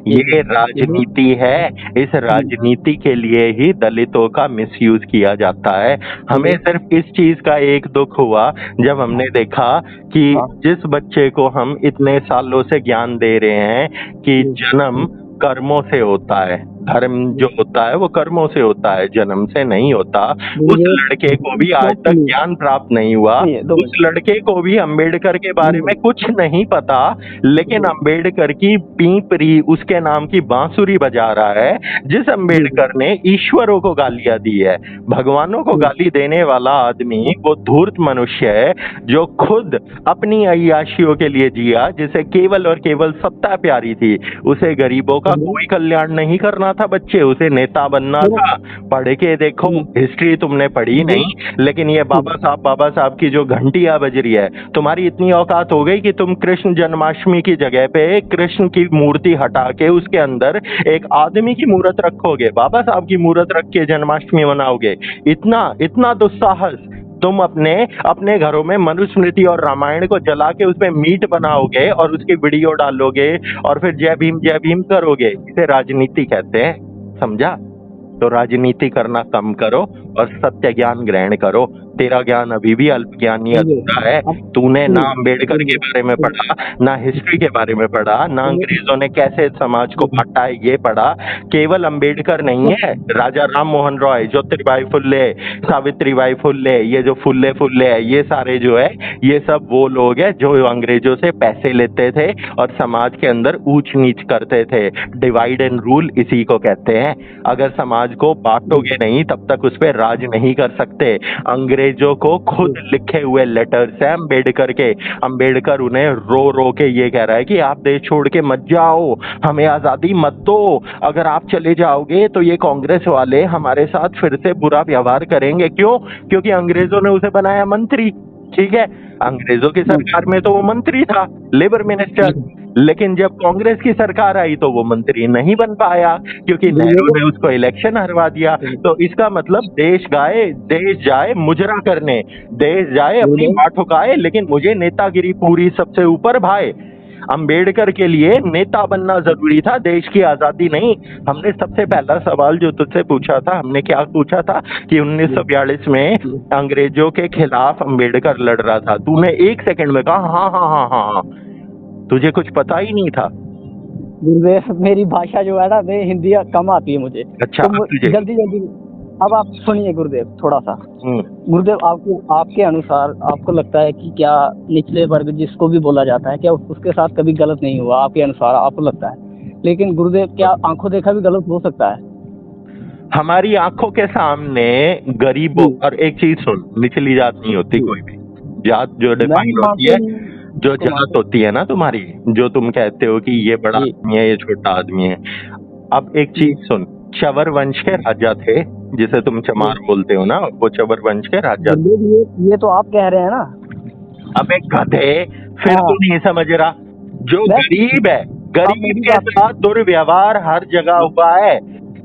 ये राजनीति है। इस राजनीति के लिए ही दलितों का मिसयूज किया जाता है। हमें सिर्फ इस चीज का एक दुख हुआ जब हमने देखा कि जिस बच्चे को हम इतने सालों से ज्ञान दे रहे हैं कि जन्म कर्मों से होता है, धर्म जो होता है वो कर्मों से होता है, जन्म से नहीं होता। उस गुरुदेव लड़के को भी आज तक ज्ञान प्राप्त नहीं हुआ, सुनिए, 2 उस लड़के को भी अंबेडकर के बारे में कुछ नहीं पता, लेकिन अंबेडकर की पीपरी उसके नाम की बांसुरी बजा रहा है। जिस अंबेडकर ने ईश्वरों को गालियां दी है, भगवानों को गाली देने वाला आदमी वो धूर्त मनुष्य है जो खुद अपनी अय्याशियों के लिए जिया, जिसे केवल और केवल सत्ता प्यारी थी। उसे गरीबों का कोई कल्याण नहीं करना था बच्चे, उसे नेता बनना था। पढ़ के देखो, हिस्ट्री तुमने पढ़ी नहीं, लेकिन ये बाबा साहब की जो घंटियां बज रही है, तुम्हारी इतनी औकात हो गई कि तुम कृष्ण जन्माष्टमी की जगह पे कृष्ण की मूर्ति हटा के उसके अंदर एक आदमी की मूर्त रखोगे, बाबा साहब की मूर्त रख के जन्माष्टमी मनाओगे। इतना दुस्साहस तुम अपने घरों में मनुस्मृति और रामायण को जला के उसमें मीट बनाओगे और उसकी वीडियो डालोगे और फिर जय भीम करोगे। इसे राजनीति कहते हैं, समझा? तो राजनीति करना कम करो और सत्य ज्ञान ग्रहण करो। तेरा ज्ञान अभी भी अल्प ज्ञानी अधूरा है। तूने ना अंबेडकर के बारे में पढ़ा, ना हिस्ट्री के बारे में पढ़ा, ना अंग्रेजों ने कैसे समाज को बांटा है ये पढ़ा। केवल अंबेडकर नहीं है, राजा राम मोहन रॉय, ज्योतिबाई फुल्ले, सावित्रीबाई फुल्ले, ये जो फुल्ले है, ये सारे जो है ये सब वो लोग हैं जो अंग्रेजों से पैसे लेते थे और समाज के अंदर ऊंच नीच करते थे। डिवाइड एंड रूल इसी को कहते हैं। अगर समाज को बांटोगे नहीं तब तक उस पर राज नहीं कर सकते। अंग्रेजों को खुद लिखे हुए लेटर्स है अंबेडकर के। अंबेडकर उन्हें रो रो के ये कह रहा है कि आप देश छोड़ के मत जाओ, हमें आजादी मत दो। अगर आप चले जाओगे तो ये कांग्रेस वाले हमारे साथ फिर से बुरा व्यवहार करेंगे। क्यों? क्योंकि अंग्रेजों ने उसे बनाया मंत्री। ठीक है, अंग्रेजों की सरकार में तो वो मंत्री था, लेबर मिनिस्टर, लेकिन जब कांग्रेस की सरकार आई तो वो मंत्री नहीं बन पाया क्योंकि नेहरू ने उसको इलेक्शन हरवा दिया। तो इसका मतलब देश जाए मुजरा करने, देश जाए अपनी बात ठुकाए, लेकिन मुझे नेतागिरी पूरी सबसे ऊपर भाई। अंबेडकर के लिए नेता बनना जरूरी था, देश की आजादी नहीं। हमने सबसे पहला सवाल जो तुझसे पूछा था, हमने क्या पूछा था कि 1942 में अंग्रेजों के खिलाफ अंबेडकर लड़ रहा था। तूने 1 सेकंड में कहा हाँ हाँ हाँ हाँ हाँ, तुझे कुछ पता ही नहीं था। गुरुदेव मेरी भाषा जो है ना, हिंदी कम आती है मुझे। अच्छा, तो जल्दी अब आप सुनिए गुरुदेव थोड़ा सा। गुरुदेव आपके अनुसार आपको लगता है कि क्या निचले वर्ग जिसको भी बोला जाता है, क्या उसके साथ कभी गलत नहीं हुआ आपके अनुसार? आपको लगता है, लेकिन गुरुदेव क्या आंखों देखा भी गलत हो सकता है? हमारी आंखों के सामने गरीबों, और एक चीज सुन, निचली जात नहीं होती कोई भी जात, जो डिफाइन होती है, जो जात होती है ना तुम्हारी, जो तुम कहते हो कि ये बड़ा आदमी है, ये छोटा आदमी है। अब एक चीज सुन, चवर वंश के राजा थे, जिसे तुम चमार बोलते हो ना, वो चवर वंश के राजा। ये तो आप कह रहे हैं ना। अब एक गधे, फिर तू नहीं समझ रहा। जो गरीब है, गरीब के साथ दुर्व्यवहार हर जगह हुआ है।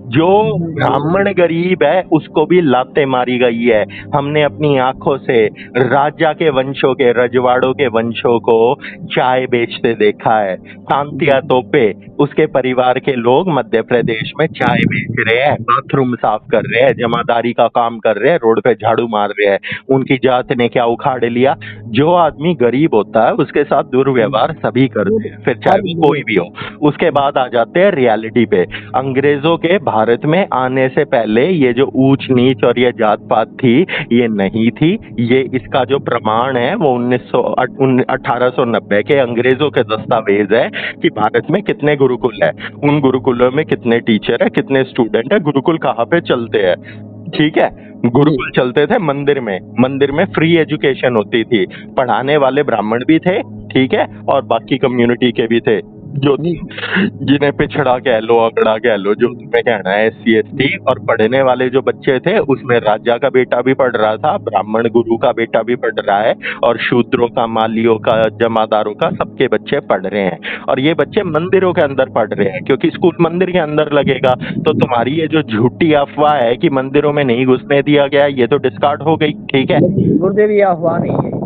जो ब्राह्मण गरीब है उसको भी लाते मारी गई है। हमने अपनी आंखों से राजा के वंशों के, रजवाड़ों के वंशों को चाय बेचते देखा है। तांतिया तोपे, उसके परिवार के लोग मध्य प्रदेश में चाय बेच रहे हैं, बाथरूम साफ कर रहे हैं, जमादारी का काम कर रहे हैं, रोड पे झाड़ू मार रहे हैं। उनकी जात ने क्या उखाड़ लिया? जो आदमी गरीब होता है उसके साथ दुर्व्यवहार सभी करते हैं, फिर चाहे वो कोई भी हो। उसके बाद आ जाते हैं रियलिटी पे। अंग्रेजों के भारत में आने से पहले ये जो ऊंच नीच और ये जात पात थी, ये नहीं थी। ये इसका जो प्रमाण है वो 1890 के अंग्रेजों के दस्तावेज है कि भारत में कितने गुरुकुल है, उन गुरुकुलों में कितने टीचर है, कितने स्टूडेंट है, गुरुकुल कहाँ पे चलते हैं। ठीक है, गुरुकुल चलते थे मंदिर में फ्री एजुकेशन होती थी, पढ़ाने वाले ब्राह्मण भी थे, ठीक है, और बाकी कम्युनिटी के भी थे, जो जिन्हें पिछड़ा कह लो, अगड़ा कह लो, जो तुम्हें कहना है, SC ST। और पढ़ने वाले जो बच्चे थे उसमें राजा का बेटा भी पढ़ रहा था, ब्राह्मण गुरु का बेटा भी पढ़ रहा है, और शूद्रों का, मालियों का, जमादारों का, सबके बच्चे पढ़ रहे हैं। और ये बच्चे मंदिरों के अंदर पढ़ रहे हैं क्योंकि स्कूल मंदिर के अंदर लगेगा। तो तुम्हारी ये जो झूठी अफवाह है कि मंदिरों में नहीं घुसने दिया गया, ये तो डिस्कार्ड हो गई। ठीक है गुरुदेव, ये अफवाह नहीं है।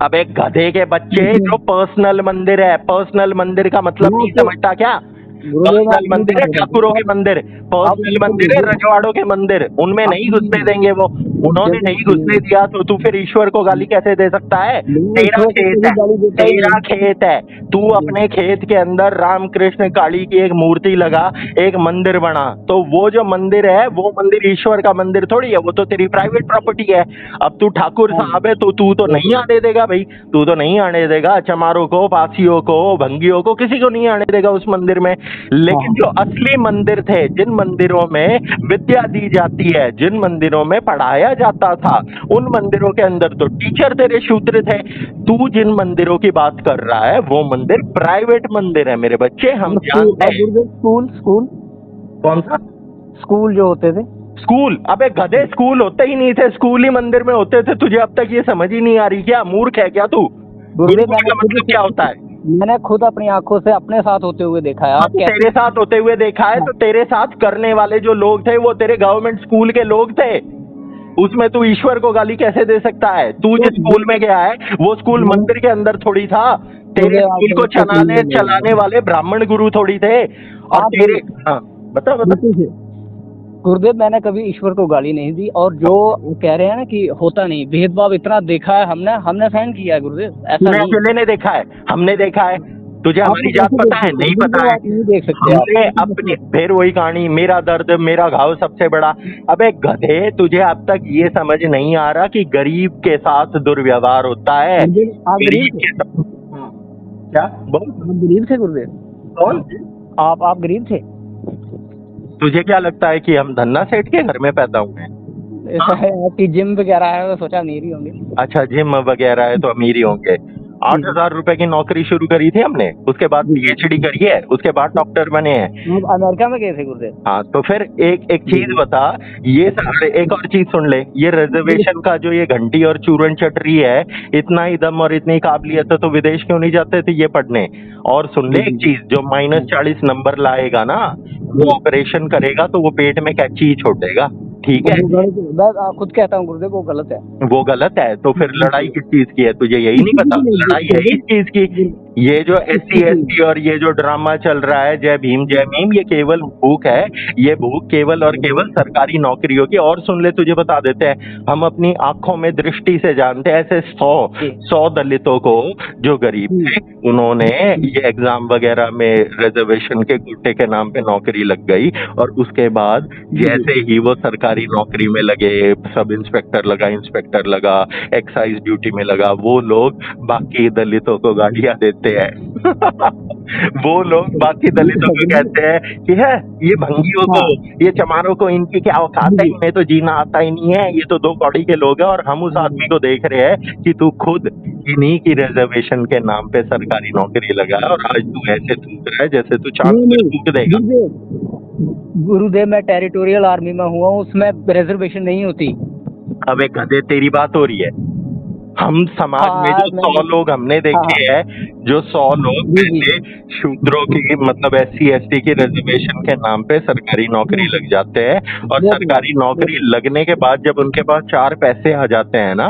अब एक गधे के बच्चे जो पर्सनल मंदिर है, पर्सनल मंदिर का मतलब नहीं समझता क्या? गुरुदेव मैं पर्सनल अपनी मंदिर है, बात बताता ठाकुरों हूँ। के मंदिर, पर्सनल आप मंदिर है, रजवाड़ों के मंदिर, उनमें नहीं घुसने देंगे वो। उन्होंने नहीं घुसने दिया तो तू फिर ईश्वर को गाली कैसे दे सकता है? मैं तेरा ईश्वर को खेत कभी है, गाली देता ही तेरा नहीं। खेत है, तू अपने खेत के अंदर रामकृष्ण काली की एक मूर्ति लगा, एक मंदिर बना, तो वो जो मंदिर है वो मंदिर ईश्वर का मंदिर थोड़ी है, वो तो तेरी प्राइवेट प्रॉपर्टी है। अब तू ठाकुर हाँ साहब है तो तू तो नहीं आने देगा भाई, तू तो नहीं आने देगा चमारों को, पासियों को, भंगियों को, किसी को नहीं आने देगा उस मंदिर में। लेकिन हाँ जो असली मंदिर थे, जिन मंदिरों में विद्या दी जाती है, जिन मंदिरों में पढ़ाया जाता था, उन मंदिरों के अंदर तो टीचर तेरे शूद्र थे। तू जिन मंदिरों की बात कर रहा है वो मंदिर प्राइवेट मंदिर है मेरे बच्चे, हम स्कूल जानते और हैं। गुरुदेव स्कूल स्कूल कौन सा स्कूल जो होते थे। स्कूल? अबे गधे, स्कूल होते ही नहीं थे, स्कूल ही मंदिर में होते थे। तुझे अब तक ये समझ ही नहीं आ रही क्या? मूर्ख है क्या तू? गुरुदेव गुरुकुल का मतलब क्या होता है? मैंने खुद अपनी आंखों से अपने साथ होते हुए देखा है। हाँ, आप तो कहते तेरे साथ होते हुए देखा है, तो तेरे साथ करने वाले जो लोग थे वो तेरे गवर्नमेंट स्कूल के लोग थे। उसमें तू ईश्वर को गाली कैसे दे सकता है? तू जिस स्कूल में गया है वो स्कूल मंदिर के अंदर थोड़ी था। तेरे गुरुदेव आप स्कूल को गलत फहमी में ले रहे चलाने हैं। वाले ब्राह्मण गुरु थोड़ी थे। और आप तेरे, हाँ बता बता। बिल्कुल से गुरुदेव मैंने कभी ईश्वर को गाली नहीं दी, और जो कह रहे हैं ना कि होता नहीं, भेदभाव इतना देखा है हमने हमने सहन किया है गुरुदेव, ऐसा तूने नहीं। अकेले ने देखा है, हमने देखा है। तुझे आप हमारी तो जात कैसे पता देख है? सकते नहीं हैं पता गुरुदेव, है। आप नहीं देख सकते। हमने आप अपने, फिर वही कहानी, मेरा दर्द मेरा घाव सबसे बड़ा। अबे गधे, तुझे अब तक ये समझ नहीं आ रहा कि गरीब के साथ दुर्व्यवहार होता है। गुरुदेव आप गरीब गरीब थे। के साथ, क्या बोल? आप गरीब थे गुरुदेव। कौन? आप गरीब थे। तुझे क्या लगता है कि हम धन्ना सेठ के घर में पैदा हुए हैं? ऐसा है आपकी जिम वगैरह है तो सोचा अमीर ही होंगे। अच्छा, जिम वगैरह है तो अमीर ही होंगे। 8,000 रुपए की नौकरी शुरू करी थी हमने, उसके बाद जी। पीएचडी करी है, उसके बाद डॉक्टर बने हैं। आप अमेरिका में गए थे गुरुदेव। हाँ, तो फिर एक एक चीज बता, ये एक और चीज सुन ले, ये रिजर्वेशन का जो ये घंटी और चूरन चट रही है, इतना ही दम और इतनी काबिलियत है तो विदेश क्यों नहीं जाते थे ये पढ़ने? और सुन ले एक चीज, जो -40 नंबर लाएगा ना, वो ऑपरेशन करेगा तो वो पेट में कैंची ही छोड़ेगा, ठीक है? मैं खुद कहता हूँ गुरुदेव वो गलत है। वो गलत है तो फिर लड़ाई किस चीज की है? तुझे यही नहीं पता? लड़ाई है इस चीज की। ये जो SC/ST और ये जो ड्रामा चल रहा है, जय भीम जय भीम, ये केवल भूख है। ये भूख केवल और केवल सरकारी नौकरियों की। और सुन ले, तुझे बता देते हैं, हम अपनी आंखों में दृष्टि से जानते हैं ऐसे 100 दलितों को जो गरीब थे, उन्होंने ये एग्जाम वगैरह में रिजर्वेशन के कोटे के नाम पे नौकरी लग गई, और उसके बाद जैसे ही वो सरकारी नौकरी में लगे, सब इंस्पेक्टर लगा, इंस्पेक्टर लगा, एक्साइज ड्यूटी में लगा, वो लोग बाकी दलितों को गालियां देते हैं। वो लोग बाकी दलितों को कहते हैं कि है ये भंगियों को, ये चमारों को, इनकी क्या औकात है, इन्हें तो जीना आता ही नहीं है, ये तो 2 कौड़ी के लोग हैं। और हम उस आदमी को देख रहे हैं कि तू खुद इन्हीं की रिजर्वेशन के नाम पे सरकारी नौकरी लगा है, और आज तू ऐसे थूक रहा है जैसे तू चांद पर थूक देगा। गुरुदेव मैं टेरिटोरियल आर्मी में हुआ हूँ, उसमें रिजर्वेशन नहीं होती। अबे गधे, तेरी बात हो रही है। हम समाज में जो 100 लोग हमने देखे हैं, जो 100 लोग पहले शूद्रों की, मतलब SC/ST की रिजर्वेशन के नाम पे सरकारी नौकरी लग जाते हैं, और सरकारी नौकरी लगने के बाद जब उनके पास 4 पैसे आ जाते हैं ना,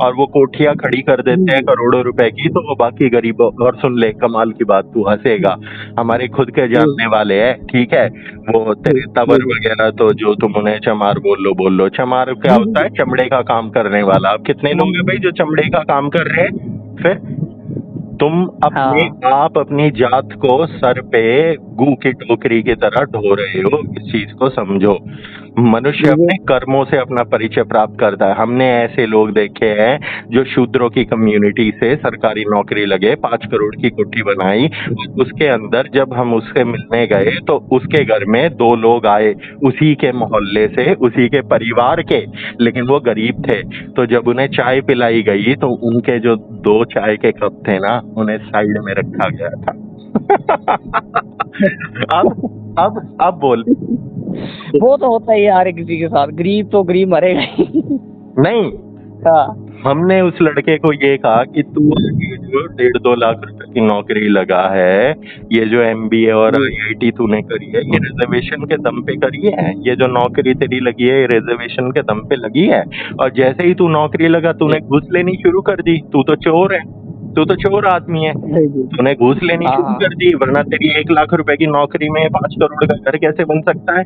और वो कोठियां खड़ी कर देते हैं करोड़ों रुपए की, तो वो बाकी गरीबों, और सुन ले कमाल की बात, तू हंसेगा, हमारे खुद के जानने वाले हैं, ठीक है, वो तेरे तवर वगैरह, तो जो तुम उन्हें चमार बोल लो। चमार क्या होता है? चमड़े का काम करने वाला। अब कितने लोग हैं भाई जो चमड़े का काम कर रहे हैं? फिर तुम अपने आप अपनी जात को सर पे गू की टोकरी की तरह ढो रहे हो। इस चीज को समझो। मनुष्य अपने कर्मों से अपना परिचय प्राप्त करता है। हमने ऐसे लोग देखे हैं जो शूद्रों की कम्युनिटी से सरकारी नौकरी लगे, 5 करोड़ की कोठी बनाई, उसके अंदर जब हम उससे मिलने गए तो उसके घर में 2 लोग आए, उसी के मोहल्ले से, उसी के परिवार के, लेकिन वो गरीब थे। तो जब उन्हें चाय पिलाई गई तो उनके जो 2 चाय के कप थे ना, उन्हें साइड में रखा गया था। अब बोल। वो तो होता ही है हर किसी के साथ, गरीब तो गरीब मरेगा ही। नहीं, हमने उस लड़के को ये कहा कि तू ये जो 1.5-2 लाख रुपए की नौकरी लगा है, ये जो MBA और IIT तूने करी है, ये रिजर्वेशन के दम पे करी है। ये जो नौकरी तेरी लगी है, ये रिजर्वेशन के दम पे लगी है। और जैसे ही तू नौकरी लगा, तूने घूस लेनी शुरू कर दी। तू तो चोर है। तू तो चोर आदमी है, जी जी। तूने घूस लेनी हाँ शुरू हाँ कर दी, वरना तेरी 1 लाख रुपए की नौकरी में 5 करोड़ का घर कैसे बन सकता है।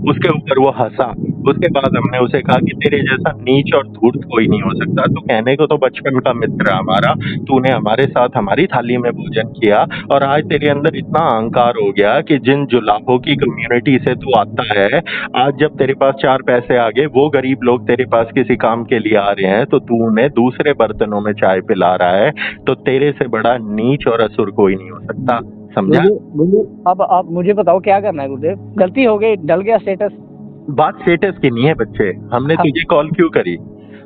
उसके ऊपर वो हंसा। उसके बाद हमने उसे कहा कि तेरे जैसा नीच और धूर्त कोई नहीं हो सकता, तू कहने को तो बचपन का मित्र है हमारा, तूने हमारे साथ हमारी थाली में भोजन किया, और आज तेरे अंदर इतना अहंकार हो गया कि जिन जुलाहों की कम्युनिटी से तू आता है, आज जब तेरे पास 4 पैसे आ गए, वो गरीब लोग तेरे पास किसी काम के लिए आ रहे हैं, तो तू उन्हें दूसरे बर्तनों में चाय पिला रहा है, तो तेरे से बड़ा नीच और असुर कोई नहीं हो सकता, समझा। गुरुदेव अब आप मुझे बताओ क्या करना है गुरुदेव? गलती हो गई, डल गया स्टेटस। बात स्टेटस की नहीं है बच्चे, हमने हाँ। तुझे कॉल क्यों करी,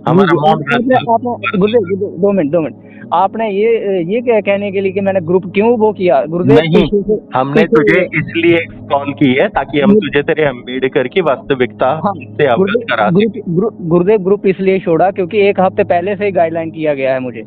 हमारा मौन आपने रखा। आपने गुरुदेव 2 मिनट आपने ये क्या कहने के लिए कि मैंने ग्रुप क्यों वो किया गुरुदेव? नहीं, हमने तुझे इसलिए कॉल की है ताकि हम तुझे तेरे अम्बेडकर की वास्तविकता हाँ, से अवगत करा दें। गुरुदेव ग्रुप इसलिए छोड़ा क्योंकि 1 हफ्ते पहले से ही गाइडलाइन किया गया है मुझे।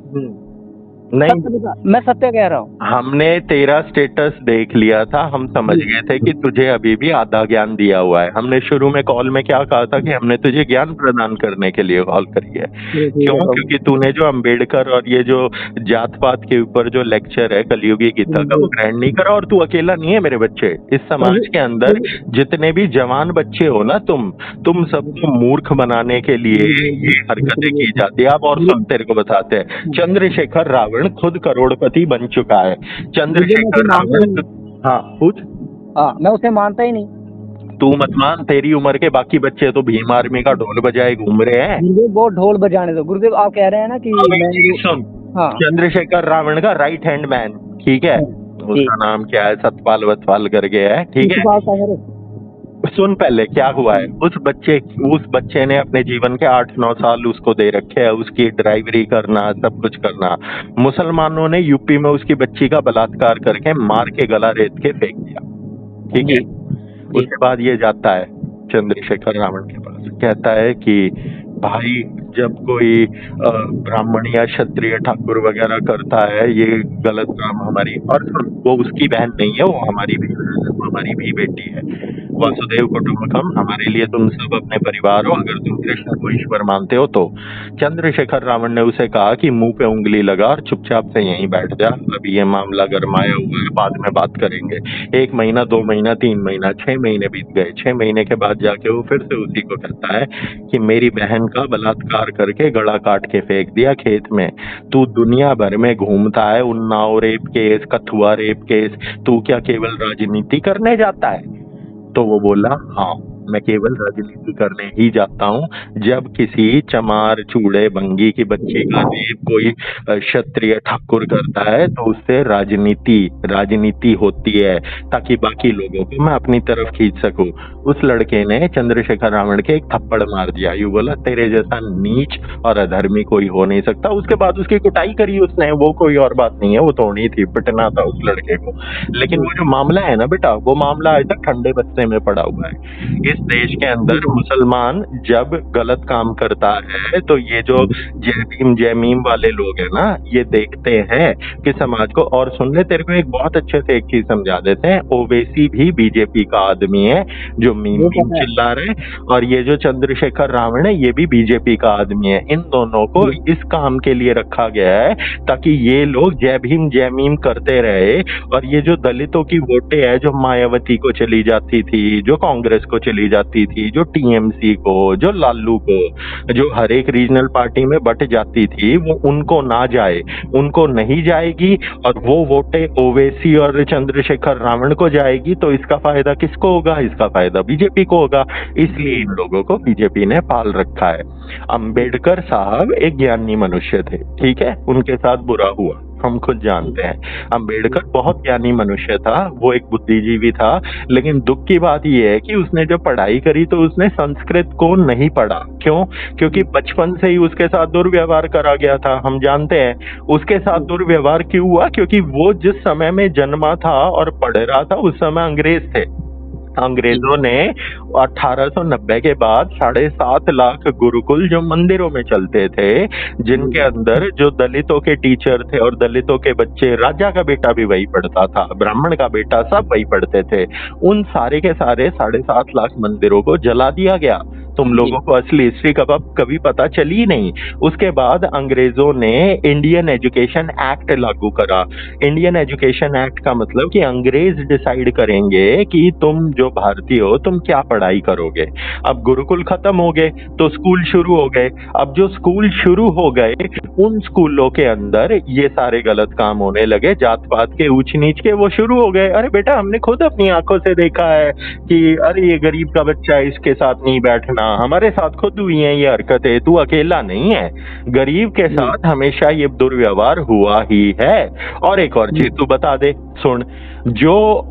नहीं, मैं सत्य कह रहा हूँ। हमने तेरा स्टेटस देख लिया था, हम समझ गए थे कि तुझे अभी भी आधा ज्ञान दिया हुआ है। हमने शुरू में कॉल में क्या कहा था कि हमने तुझे ज्ञान प्रदान करने के लिए कॉल करी है। क्यों? क्योंकि तूने जो अम्बेडकर और ये जो जात पात के ऊपर जो लेक्चर है कलयुगी गीता का, वो ग्रहण नहीं करा। और तू अकेला नहीं है मेरे बच्चे, इस समाज के अंदर जितने भी जवान बच्चे हो ना, तुम सबको मूर्ख बनाने के लिए ये हरकतें की जाती है। अब और सुन, तेरे को बताते हैं, चंद्रशेखर रावण खुद करोड़पति बन चुका है। चंद्रशेखर रावण, हाँ पूछ। हाँ, मैं उसे मानता ही नहीं। तू मत मान, तेरी उम्र के बाकी बच्चे तो भीम आर्मी का ढोल बजाए घूम रहे हैं। गुरुदेव वो ढोल बजाने दो। गुरुदेव आप कह रहे हैं ना कि सुन, हाँ, चंद्रशेखर रावण का राइट हैंड मैन, ठीक है, उसका नाम क्या है, सतपाल वतपाल करके है, ठीक है। सुन पहले क्या हुआ है। उस बच्चे ने अपने जीवन के 8-9 साल उसको दे रखे हैं, उसकी ड्राइवरी करना, सब कुछ करना। मुसलमानों ने यूपी में उसकी बच्ची का बलात्कार करके मार के गला रेत के फेंक दिया, ठीक है। उसके बाद ये जाता है चंद्रशेखर रावण के पास, कहता है कि भाई जब कोई ब्राह्मण या क्षत्रिय ठाकुर वगैरह करता है ये गलत काम हमारी, और वो उसकी बहन नहीं है, वो हमारी भी बेटी है। वासुदेव कुटुंबकम, हमारे लिए तुम सब अपने परिवार हो, अगर तुम कृष्ण को ईश्वर मानते हो तो। चंद्रशेखर रावण ने उसे कहा कि मुंह पे उंगली लगा और चुपचाप से यहीं बैठ जा, अभी ये मामला गरमाया हुआ है, बाद में बात करेंगे। 1 महीना, 2 महीना, 3 महीना, 6 महीने बीत गए। 6 महीने के बाद जाके वो फिर से उसी को कहता है कि मेरी बहन का बलात्कार करके गला काट के फेंक दिया खेत में। तू दुनिया भर में घूमता है, Unnao rape case, Kathua rape case, तू क्या केवल राजनीति करने जाता है? तो वो बोला हाँ, मैं केवल राजनीति करने ही जाता हूँ। जब किसी चमार चूड़े बंगी की बच्ची का रेप कोई क्षत्रिय ठाकुर करता है तो उससे राजनीति होती है, ताकि बाकी लोगों को मैं अपनी तरफ खींच सकूं। उस लड़के ने चंद्रशेखर रावण के एक थप्पड़ मार दिया, यूं बोला तेरे जैसा नीच और अधर्मी कोई हो नहीं सकता। उसके बाद उसकी कुटाई करी उसने, वो कोई और बात नहीं है, वो तो होनी थी, पिटना था उस लड़के को। लेकिन वो जो मामला है ना बेटा, वो मामला आज तक ठंडे बस्ते में पड़ा हुआ है। इस देश के अंदर मुसलमान जब गलत काम करता है तो ये जो जय भीम जय मीम वाले लोग हैं ना, ये देखते हैं कि समाज को। और सुन ले, तेरे को एक बहुत अच्छे से एक चीज समझा देते हैं, ओवैसी भी बीजेपी का आदमी है जो मीम चिल्ला रहे, और ये जो चंद्रशेखर रावण है ये भी बीजेपी का आदमी है। इन दोनों को इस काम के लिए रखा गया है ताकि ये लोग जय भीम जय मीम करते रहे, और ये जो दलितों की वोटें है जो मायावती को चली जाती थी, जो कांग्रेस को चली जाती थी, जो टीएमसी को, जो लालू को, जो हर एक रीजनल पार्टी में बट जाती थी, वो उनको ना जाए, उनको नहीं जाएगी, और वो वोटें ओवैसी और चंद्रशेखर रावण को जाएगी। तो इसका फायदा किसको होगा? इसका फायदा बीजेपी को होगा। इसलिए इन लोगों को बीजेपी ने पाल रखा है। अंबेडकर साहब एक ज्ञानी मनुष्य थे, ठीक है, उनके साथ बुरा हुआ, हम खुद जानते हैं। अंबेडकर बहुत ज्ञानी मनुष्य था, वो एक बुद्धिजीवी था, लेकिन दुख की बात यह है कि उसने जब पढ़ाई करी तो उसने संस्कृत को नहीं पढ़ा। क्यों? क्योंकि बचपन से ही उसके साथ दुर्व्यवहार करा गया था। हम जानते हैं उसके साथ दुर्व्यवहार क्यों हुआ, क्योंकि वो जिस समय में जन्मा था और पढ़ रहा था उस समय अंग्रेज थे। अंग्रेजों ने 1890 के बाद 7.5 लाख गुरुकुल जो मंदिरों में चलते थे, जिनके अंदर जो दलितों के टीचर थे और दलितों के बच्चे, राजा का बेटा भी वही पढ़ता था, ब्राह्मण का बेटा, सब वही पढ़ते थे, उन सारे के सारे 7.5 लाख मंदिरों को जला दिया गया। तुम लोगों को असली हिस्ट्री कभी पता चली नहीं। उसके बाद अंग्रेजों ने इंडियन एजुकेशन एक्ट लागू करा। इंडियन एजुकेशन एक्ट का मतलब कि अंग्रेज डिसाइड करेंगे कि तुम जो भारतीय हो तुम क्या पढ़ाई करोगे। अब गुरुकुल खत्म हो गए तो स्कूल शुरू हो गए। अब जो स्कूल शुरू हो गए उन स्कूलों के अंदर ये सारे गलत काम होने लगे, जात पात के, ऊंच नीच के, वो शुरू हो गए। अरे बेटा, हमने खुद अपनी आंखों से देखा है कि अरे ये गरीब का बच्चा है, इसके साथ नहीं बैठना, हमारे साथ खुद हुई है ये हरकतें, तू अकेला नहीं है, गरीब के साथ हमेशा ये दुर्व्यवहार हुआ ही है। और एक और चीज तू बता दे, सुन, जो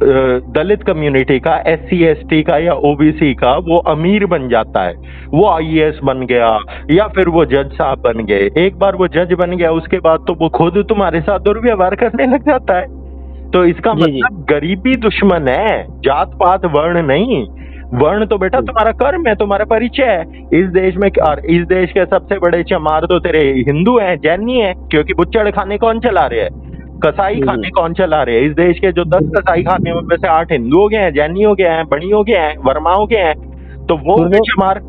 दलित कम्युनिटी का, SC ST का या OBC का वो अमीर बन जाता है, वो IAS बन गया या फिर वो जज साहब बन गए, एक बार वो जज बन गया उसके बाद तो वो खुद तुम्हारे साथ दुर्व्यवहार करने लग जाता है। तो इसका मतलब गरीबी दुश्मन है, जात पात वर्ण नहीं। वर्ण तो बेटा तुम्हारा कर्म है, तुम्हारा परिचय है इस देश में। और इस देश के सबसे बड़े चमार तो तेरे हिंदू हैं, जैन नहीं है, क्योंकि बुच्चड़ खाने कौन चला रहे हैं, कसाई खाने कौन चला रहे हैं। इस देश के जो 10 कसाई खाने में से 8 हिंदू हो गए हैं, जैनी हो गए हैं, बणी हो गए हैं, वर्मा हो गए हैं। तो वो चमार,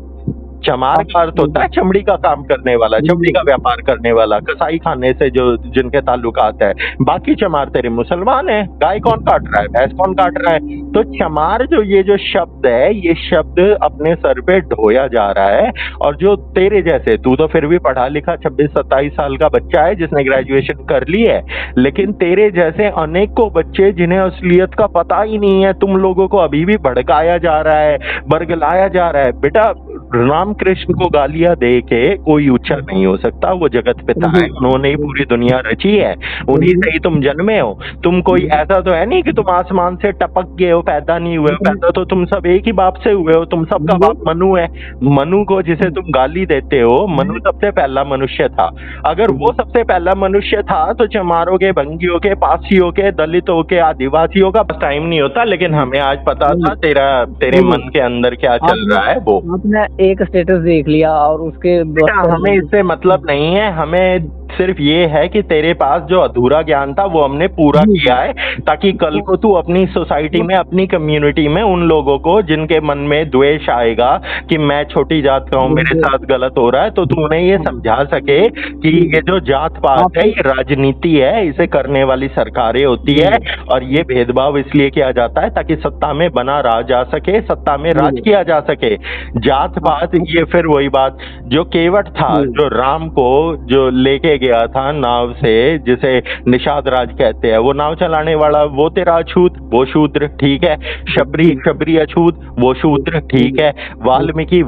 चमार का अर्थ होता है चमड़ी का काम करने वाला, चमड़ी का व्यापार करने वाला, कसाई खाने से जो जिनके ताल्लुकात है। बाकी चमार तेरे मुसलमान है, गाय कौन काट रहा है, भैंस कौन काट रहा है। तो चमार जो ये जो शब्द है, ये शब्द अपने सर पे ढोया जा रहा है। और जो तेरे जैसे, तू तो फिर भी पढ़ा लिखा 26-27 साल का बच्चा है जिसने ग्रेजुएशन कर ली है, लेकिन तेरे जैसे अनेकों बच्चे जिन्हें असलियत का पता ही नहीं है, तुम लोगों को अभी भी भड़काया जा रहा है, बरगलाया जा रहा है। बेटा, रामकृष्ण को गालियां दे के कोई ऊंचा नहीं हो सकता, वो जगत पिता है, उन्होंने ही पूरी दुनिया रची है, उन्हीं से ही तुम जन्मे हो। तुम कोई ऐसा तो है नहीं कि तुम आसमान से टपक गए हो, पैदा नहीं हुए हो, पैदा तो तुम सब एक ही बाप से हुए हो, तुम सबका बाप मनु है। मनु को जिसे तुम गाली देते हो, मनु सबसे पहला मनुष्य था। अगर वो सबसे पहला मनुष्य था तो चमारों के, भंगियों के, पासियों के, दलितों के, आदिवासियों का टाइम नहीं होता। लेकिन हमें आज पता था तेरे मन के अंदर क्या चल रहा है। वो आपने एक स्टेटस देख लिया और उसके हमें इससे मतलब नहीं है, हमें सिर्फ ये है कि तेरे पास जो अधूरा ज्ञान था वो हमने पूरा किया है, ताकि कल को तू अपनी सोसाइटी में, अपनी कम्युनिटी में उन लोगों को जिनके मन में द्वेष आएगा कि मैं छोटी जात का हूँ, मेरे साथ गलत हो रहा है, तो तू उन्हें ये समझा सके कि ये जो जात पात है ये राजनीति है, इसे करने वाली सरकारें होती है और ये भेदभाव इसलिए किया जाता है ताकि सत्ता में बना रहा जा सके, सत्ता में राज किया जा सके। जात पात, ये फिर वही बात जो केवट था, जो राम को जो लेके गया था नाव से, जिसे निषाद राज कहते हैं, वो नाव चलाने वाला वो तेरा अछूत, वो शूद्र, ठीक है। शबरी अछूत, वो शूद्र, ठीक है। वाल्मीकि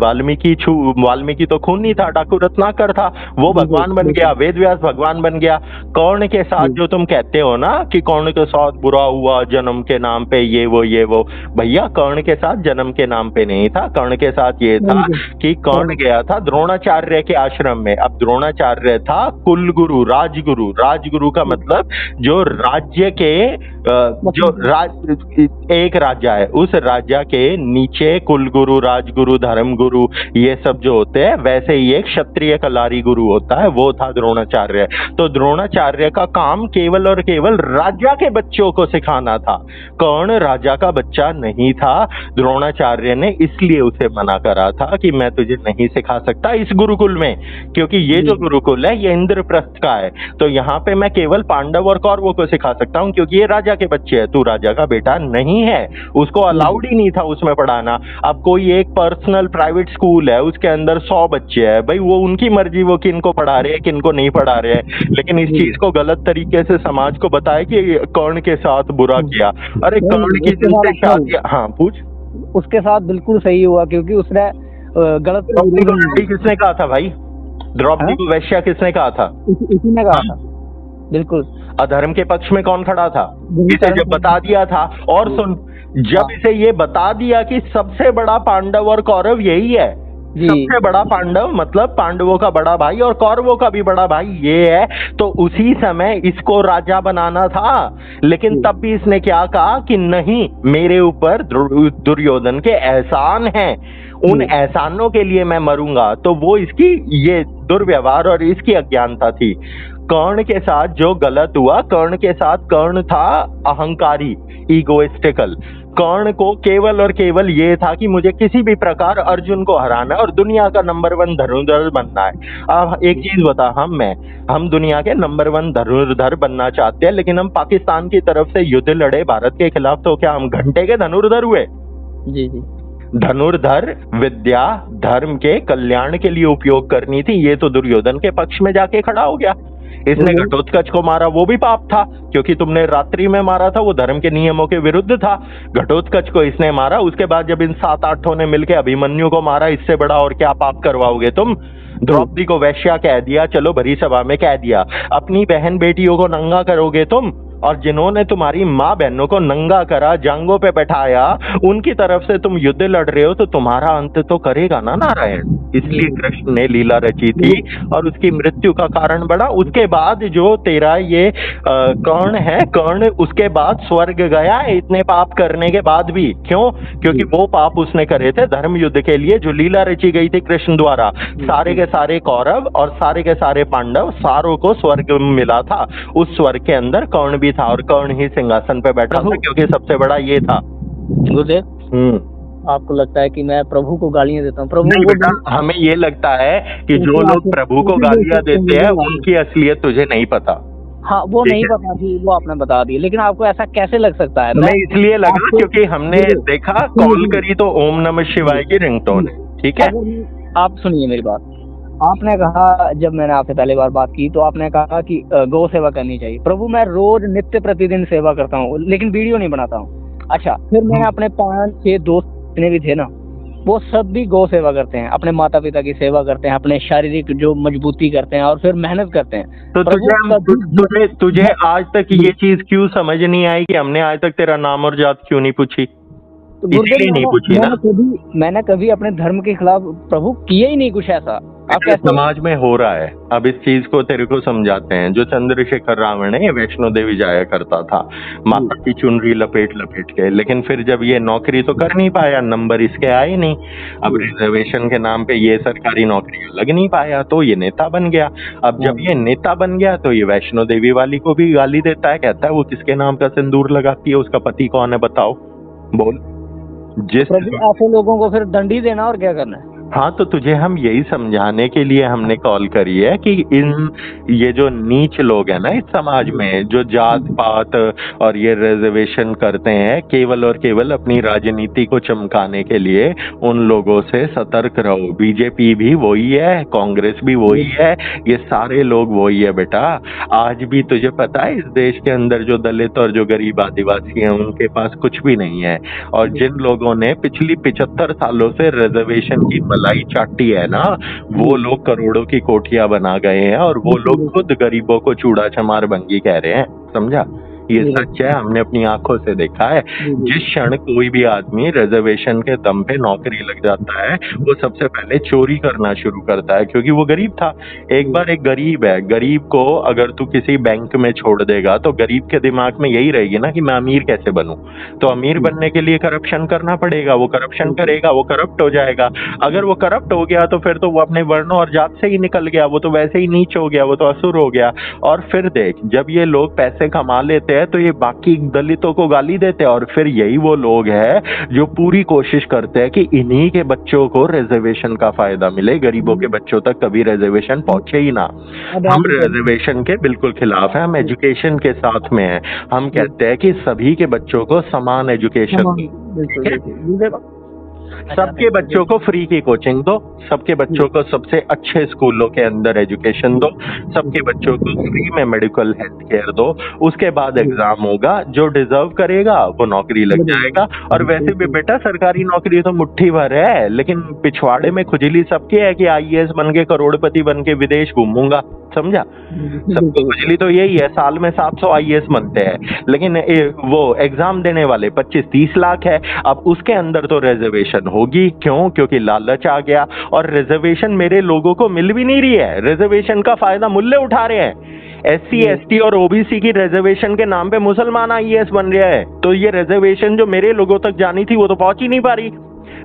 तो खूनी था, डाकू रत्नाकर था, वो भगवान बन गया, वेद व्यास भगवान बन गया। कर्ण के साथ जो तुम कहते हो ना कि कर्ण के साथ बुरा हुआ जन्म के नाम पे, ये वो, भैया कर्ण के साथ जन्म के नाम पे नहीं था। कर्ण के साथ ये था कि कर्ण गया था द्रोणाचार्य के आश्रम में। अब द्रोणाचार्य था कुलगुरु, राजगुरु का मतलब जो राज्य के एक राजा है, उस राजा के नीचे कुलगुरु, राजगुरु, धर्मगुरु, ये सब जो होते हैं, वैसे ही एक क्षत्रिय कलारी गुरु होता है, वो था द्रोणाचार्य। तो द्रोणाचार्य का काम केवल और केवल राजा के बच्चों को सिखाना था। कर्ण राजा का बच्चा नहीं था। द्रोणाचार्य ने इसलिए उसे मना करा था कि मैं तुझे नहीं सिखा सकता इस गुरुकुल में, क्योंकि ये जो गुरुकुल है ये इंद्रप्रस्थ का है, तो यहाँ पे मैं केवल पांडव और कौरवों को सिखा सकता हूँ, क्योंकि ये राजा के बच्चे हैं। तू राजा का बेटा नहीं है, उसको अलाउड ही नहीं था उसमें पढ़ाना। अब कोई एक पर्सनल प्राइवेट स्कूल है, उसके अंदर 100 बच्चे हैं, भाई वो उनकी मर्जी, वो किनको पढ़ा रहे हैं किनको नहीं पढ़ा रहे हैं, लेकिन इस चीज को गलत तरीके से समाज को बताया कि कर्ण के साथ बुरा किया। अरे कर्ण की जिनसे शादी, हाँ पूछ, उसके साथ बिल्कुल सही हुआ, क्योंकि उसने गलत, किसने कहा था भाई? द्रौपदी को वैश्या किसने कहा था? इसी ने कहा था, बिल्कुल। अधर्म के पक्ष में कौन खड़ा था? इसे जब बता दिया था। और सुन, जब इसे ये बता दिया कि सबसे बड़ा पांडव और कौरव यही है, जी सबसे बड़ा पांडव मतलब पांडवों का बड़ा भाई और कौरवों का भी बड़ा भाई ये है। तो उसी समय इसको राजा बनाना था, लेकिन तब भी इसने क्या कहा कि नहीं, मेरे ऊपर दुर्योधन के एहसान हैं, उन एहसानों के लिए मैं मरूंगा। तो वो इसकी ये दुर्व्यवहार और इसकी अज्ञानता थी। कर्ण के साथ जो गलत हुआ, कर्ण के साथ, कर्ण था अहंकारी, ईगोइस्टिकल। कर्ण को केवल और केवल ये था कि मुझे किसी भी प्रकार अर्जुन को हराना है और दुनिया का नंबर 1 धनुर्धर बनना है। अब एक चीज बता, हम दुनिया के नंबर 1 धनुर्धर बनना चाहते हैं, लेकिन हम पाकिस्तान की तरफ से युद्ध लड़े भारत के खिलाफ, तो क्या हम घंटे के धनुर्धर हुए? जी जी धनुर्धर विद्या धर्म के कल्याण के लिए उपयोग करनी थी, ये तो दुर्योधन के पक्ष में जाके खड़ा हो गया। इसने घटोत्कच को मारा, वो भी पाप था, क्योंकि तुमने रात्रि में मारा था, वो धर्म के नियमों के विरुद्ध था। घटोत्कच को इसने मारा, उसके बाद जब इन 7-8 ने मिलकर अभिमन्यु को मारा, इससे बड़ा और क्या पाप करवाओगे तुम? द्रौपदी को वैश्या कह दिया, चलो भरी सभा में कह दिया। अपनी बहन बेटियों को नंगा करोगे तुम? और जिन्होंने तुम्हारी माँ बहनों को नंगा करा, जांगों पे बैठाया, उनकी तरफ से तुम युद्ध लड़ रहे हो, तो तुम्हारा अंत तो करेगा ना नारायण। इसलिए कृष्ण ने लीला रची थी और उसकी मृत्यु का कारण बड़ा। उसके बाद जो तेरा ये कर्ण है, कर्ण उसके बाद स्वर्ग गया है इतने पाप करने के बाद भी। क्यों? क्योंकि वो पाप उसने करे थे धर्म युद्ध के लिए, जो लीला रची गई थी कृष्ण द्वारा। सारे के सारे कौरव और सारे के सारे पांडव, सारों को स्वर्ग मिला था। उस स्वर्ग के अंदर कर्ण भी था, और कर्ण ही सिंहासन पे बैठा था, क्योंकि सबसे बड़ा ये था। गुरुदेव, आपको लगता है कि मैं प्रभु को गालियां देता हूँ? प्रभु नहीं बेटा, हमें ये लगता है कि जो लोग प्रभु को गालियां देते हैं उनकी असलियत तुझे नहीं पता। हाँ, वो नहीं पता थी, वो आपने बता दी, लेकिन आपको ऐसा कैसे लग सकता है? मैं इसलिए लगा क्योंकि हमने देखा कॉल करी तो ओम नमः शिवाय की रिंगटोन है। ठीक है, आप सुनिए मेरी बात। आपने कहा, जब मैंने आपसे पहली बार बात की तो आपने कहा कि गौ सेवा करनी चाहिए। प्रभु मैं रोज नित्य प्रतिदिन सेवा करता हूँ, लेकिन वीडियो नहीं बनाता हूँ। अच्छा, फिर मैंने अपने 5-6 दोस्त जितने भी थे ना, वो सब भी गौ सेवा करते हैं, अपने माता पिता की सेवा करते हैं, अपने शारीरिक जो मजबूती करते हैं और फिर मेहनत करते हैं। तो तुझे आज तक ये चीज क्यों समझ नहीं आई कि हमने आज तक तेरा नाम और जात क्यों नहीं पूछी? इसलिए नहीं पूछी ना। मैंने कभी अपने धर्म के खिलाफ प्रभु किए ही नहीं कुछ ऐसा। समाज में हो रहा है, अब इस चीज को तेरे को समझाते हैं। जो चंद्रशेखर रावण है, वैष्णो देवी जाया करता था माता की चुनरी लपेट लपेट के, लेकिन फिर जब ये नौकरी तो कर नहीं पाया, नंबर इसके आए नहीं, अब रिजर्वेशन के नाम पे ये सरकारी नौकरी लग नहीं पाया, तो ये नेता बन गया। अब जब ये नेता बन गया तो ये वैष्णो देवी वाली को भी गाली देता है, कहता है वो किसके नाम का सिंदूर लगाती है, उसका पति कौन है बताओ, बोल। जिस ऐसे लोगों को फिर दंड ही देना और क्या करना है। हाँ, तो तुझे हम यही समझाने के लिए हमने कॉल करी है कि ये जो नीच लोग हैं ना इस समाज में, जो जात पात और ये रिजर्वेशन करते हैं केवल और केवल अपनी राजनीति को चमकाने के लिए, उन लोगों से सतर्क रहो। बीजेपी भी वही है, कांग्रेस भी वही है, ये सारे लोग वही है बेटा। आज भी तुझे पता है इस देश के अंदर जो दलित और जो गरीब आदिवासी हैं उनके पास कुछ भी नहीं है, और जिन लोगों ने पिछली 75 सालों से रिजर्वेशन की लाई चाटी है ना, वो लोग करोड़ों की कोठियां बना गए हैं, और वो लोग खुद गरीबों को चूड़ा चमार भंगी कह रहे हैं। समझा? ये सच है, हमने अपनी आंखों से देखा है। जिस क्षण कोई भी आदमी रिजर्वेशन के दम पे नौकरी लग जाता है, वो सबसे पहले चोरी करना शुरू करता है, क्योंकि वो गरीब था। एक बार एक गरीब है, गरीब को अगर तू किसी बैंक में छोड़ देगा तो गरीब के दिमाग में यही रहेगी ना कि मैं अमीर कैसे बनूं, तो अमीर बनने के लिए करप्शन करना पड़ेगा। वो करप्शन करेगा, वो करप्ट हो जाएगा। अगर वो करप्ट हो गया तो फिर तो वो अपने वर्णों और जात से ही निकल गया, वो तो वैसे ही नीच हो गया, वो तो असुर हो गया। और फिर देख, जब ये लोग पैसे कमा लेते हैं तो ये बाकी दलितों को गाली देते हैं, और फिर यही वो लोग हैं जो पूरी कोशिश करते हैं कि इन्हीं के बच्चों को रिजर्वेशन का फायदा मिले, गरीबों के बच्चों तक कभी रिजर्वेशन पहुंचे ही ना। हम रिजर्वेशन के बिल्कुल खिलाफ हैं, हम एजुकेशन के साथ में हैं। हम कहते हैं कि सभी के बच्चों को समान एजुकेशन, सबके बच्चों को फ्री की कोचिंग दो, सबके बच्चों को सबसे अच्छे स्कूलों के अंदर एजुकेशन दो, सबके बच्चों को फ्री में मेडिकल हेल्थ केयर दो। उसके बाद एग्जाम होगा, जो डिजर्व करेगा वो नौकरी लग जाएगा। और वैसे भी बेटा सरकारी नौकरी तो मुट्ठी भर है, लेकिन पिछवाड़े में खुजली सबके है कि आईएएस बन के करोड़पति बन के विदेश घूमूंगा। समझा? सबको खुजली तो यही है, साल में 700 आईएएस बनते हैं, लेकिन वो एग्जाम देने वाले 25-30 लाख है। अब उसके अंदर तो रिजर्वेशन रिजर्वेशन होगी। क्यों? क्योंकि लालच आ गया और रिजर्वेशन मेरे लोगों को मिल भी नहीं रही है। रिजर्वेशन का फायदा मुल्ले उठा रहे हैं। SC ST और OBC की रिजर्वेशन के नाम पे मुसलमान IAS बन रहा है। तो ये रिजर्वेशन जो मेरे लोगों तक जानी थी वो तो पहुंच ही नहीं पा रही।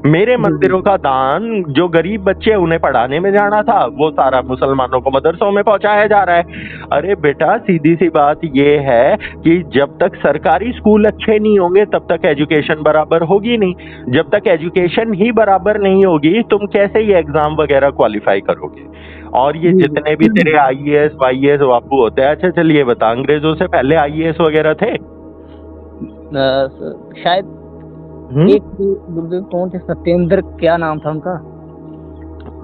मेरे मंदिरों का दान जो गरीब बच्चे उन्हें पढ़ाने में जाना था वो सारा मुसलमानों को मदरसों में पहुंचाया जा रहा है। अरे बेटा, सीधी सी बात ये है कि जब तक सरकारी स्कूल अच्छे नहीं होंगे तब तक एजुकेशन बराबर होगी नहीं। जब तक एजुकेशन ही बराबर नहीं होगी तुम कैसे ये एग्जाम वगैरह क्वालिफाई करोगे? और ये जितने भी तेरे IAS YAS बापू होते हैं, अच्छा चलिए बता, अंग्रेजों से पहले IAS वगैरह थे? शायद एक गुरुदेव कौन थे, सत्येंद्र क्या नाम था उनका?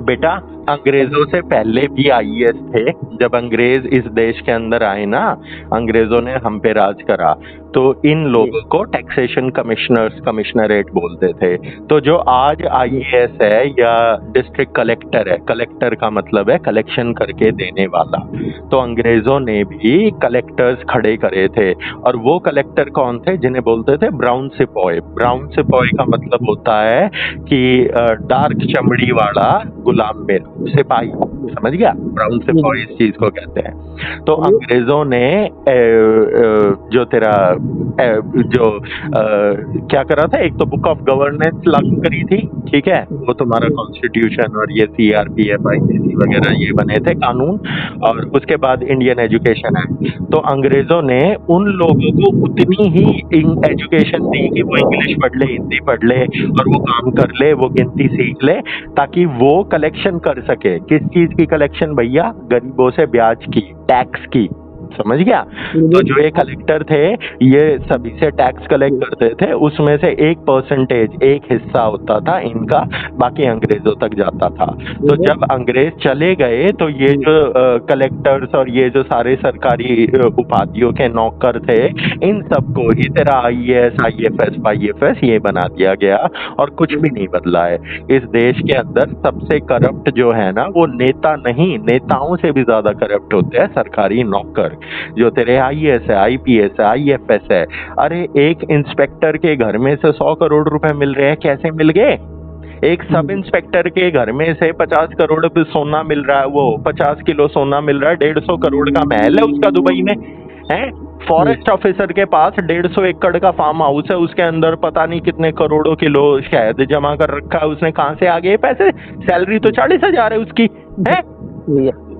बेटा, अंग्रेजों से पहले भी IAS थे। जब अंग्रेज इस देश के अंदर आए ना, अंग्रेजों ने हम पे राज करा, तो इन लोगों को टैक्सेशन कमिश्नरेट बोलते थे। तो जो आज IAS है या डिस्ट्रिक्ट कलेक्टर है, कलेक्टर का मतलब है कलेक्शन करके देने वाला, तो अंग्रेजों ने भी कलेक्टर्स खड़े करे थे। और वो कलेक्टर कौन थे? जिन्हें बोलते थे ब्राउन सिपॉय। ब्राउन सिपॉय का मतलब होता है कि डार्क चमड़ी वाला गुलाम मेरा सिपाही, समझ गया? ब्राउन सिपॉय इस चीज को कहते हैं। तो अंग्रेजों ने जो तेरा क्या करा था, एक तो बुक ऑफ गवर्नेंस लागू करी थी, ठीक है, वो तुम्हारा कॉन्स्टिट्यूशन और ये CRPF ICC वगैरह ये बने थे कानून, और उसके बाद इंडियन एजुकेशन एक्ट। तो अंग्रेजों ने उन लोगों को उतनी ही एजुकेशन दी कि वो इंग्लिश पढ़ ले, हिंदी पढ़ ले और वो काम कर ले, वो गिनती सीख ले, ताकि वो कलेक्शन कर सके। किस चीज की कलेक्शन भैया? गरीबों से ब्याज की, टैक्स की, समझ गया? तो जो ये कलेक्टर थे ये सभी से टैक्स कलेक्ट करते थे, उसमें से 1% एक हिस्सा होता था इनका, बाकी अंग्रेजों तक जाता था। तो जब अंग्रेज चले गए तो ये जो कलेक्टर्स और ये जो सारे सरकारी उपाधियों के नौकर थे, इन सबको ही तेरा IAS IFS YFS ये बना दिया गया और कुछ भी नहीं बदला है। इस देश के अंदर सबसे करप्ट जो है ना, वो नेता नहीं, नेताओं से भी ज्यादा करप्ट होते हैं सरकारी नौकर। जो तेरे IAS है, IPS है, IFS है। अरे एक इंस्पेक्टर के घर में से 100 करोड़ रुपए मिल रहे हैं, कैसे मिल गए? एक सब इंस्पेक्टर के घर में से 50 करोड़ सोना मिल रहा है, वो 50 किलो सोना मिल रहा है, 150 करोड़ का महल है उसका दुबई में है। फॉरेस्ट ऑफिसर के पास 150 एकड़ का फार्म हाउस है, उसके अंदर पता नहीं कितने करोड़ों किलो शहद जमा कर रखा है उसने। कहां से आ गए पैसे? सैलरी तो 40,000 है उसकी, है।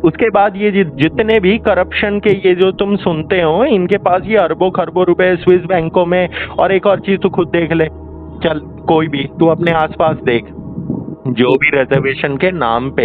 उसके बाद ये जितने भी करप्शन के ये जो तुम सुनते हो, इनके पास ये अरबों खरबों रुपए स्विस बैंकों में। और एक और चीज तू खुद देख ले, चल कोई भी तू अपने आसपास देख, जो भी रिजर्वेशन के नाम पे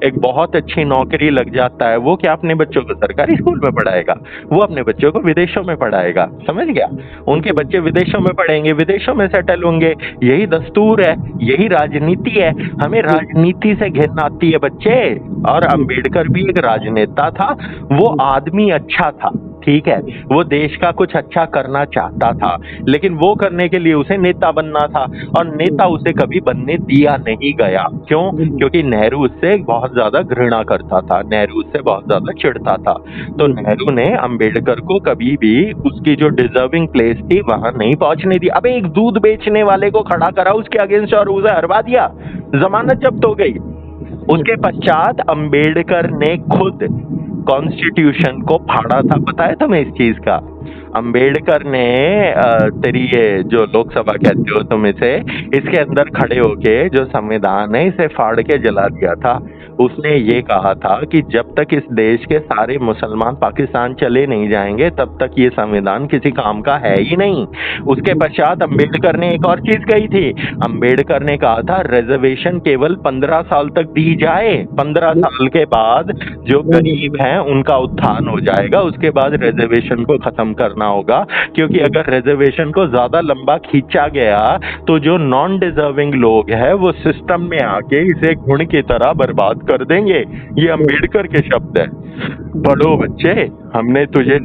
एक बहुत अच्छी नौकरी लग जाता है, वो क्या अपने बच्चों को सरकारी स्कूल में पढ़ाएगा? वो अपने बच्चों को विदेशों में पढ़ाएगा, समझ गया? उनके बच्चे विदेशों में पढ़ेंगे, विदेशों में सेटल होंगे। यही दस्तूर है, यही राजनीति है। हमें राजनीति से घिन आती है बच्चे। और अंबेडकर भी एक राजनेता था, वो आदमी अच्छा था, ठीक है, वो देश का कुछ अच्छा करना चाहता था, लेकिन वो करने के लिए उसे नेता बनना था, और नेता उसे कभी बनने दिया नहीं गया। क्यों? क्योंकि नेहरू उससे बहुत ज्यादा घृणा करता था, नेहरू उससे बहुत ज्यादा चिढ़ता था। तो नेहरू ने अंबेडकर को कभी भी उसकी जो डिजर्विंग प्लेस थी वहां नहीं पहुंचने दी। अबे एक दूध बेचने वाले को खड़ा करा उसके अगेंस्ट और उसे हरवा दिया, जमानत जब्त हो गई। उसके पश्चात अंबेडकर ने खुद कॉन्स्टिट्यूशन को फाड़ा था, पता है तुम्हें इस चीज का? अंबेडकर ने तेरी ये जो लोकसभा कहते हो तुम इसे, इसके अंदर खड़े होके जो संविधान है इसे फाड़ के जला दिया था। उसने ये कहा था कि जब तक इस देश के सारे मुसलमान पाकिस्तान चले नहीं जाएंगे तब तक ये संविधान किसी काम का है ही नहीं। उसके पश्चात अंबेडकर ने एक और चीज कही थी, अंबेडकर ने कहा था रिजर्वेशन केवल 15 साल तक दी जाए, 15 साल के बाद जो गरीब हैं उनका उत्थान हो जाएगा, उसके बाद रिजर्वेशन को खत्म करना होगा। क्योंकि अगर रिजर्वेशन को ज्यादा लंबा खींचा गया तो जो नॉन डिजर्विंग लोग हैं वो सिस्टम में आके इसे घुण की तरह बर्बाद कर देंगे। ये अंबेडकर के शब्द है। पढ़ो बच्चे, हमने तुझे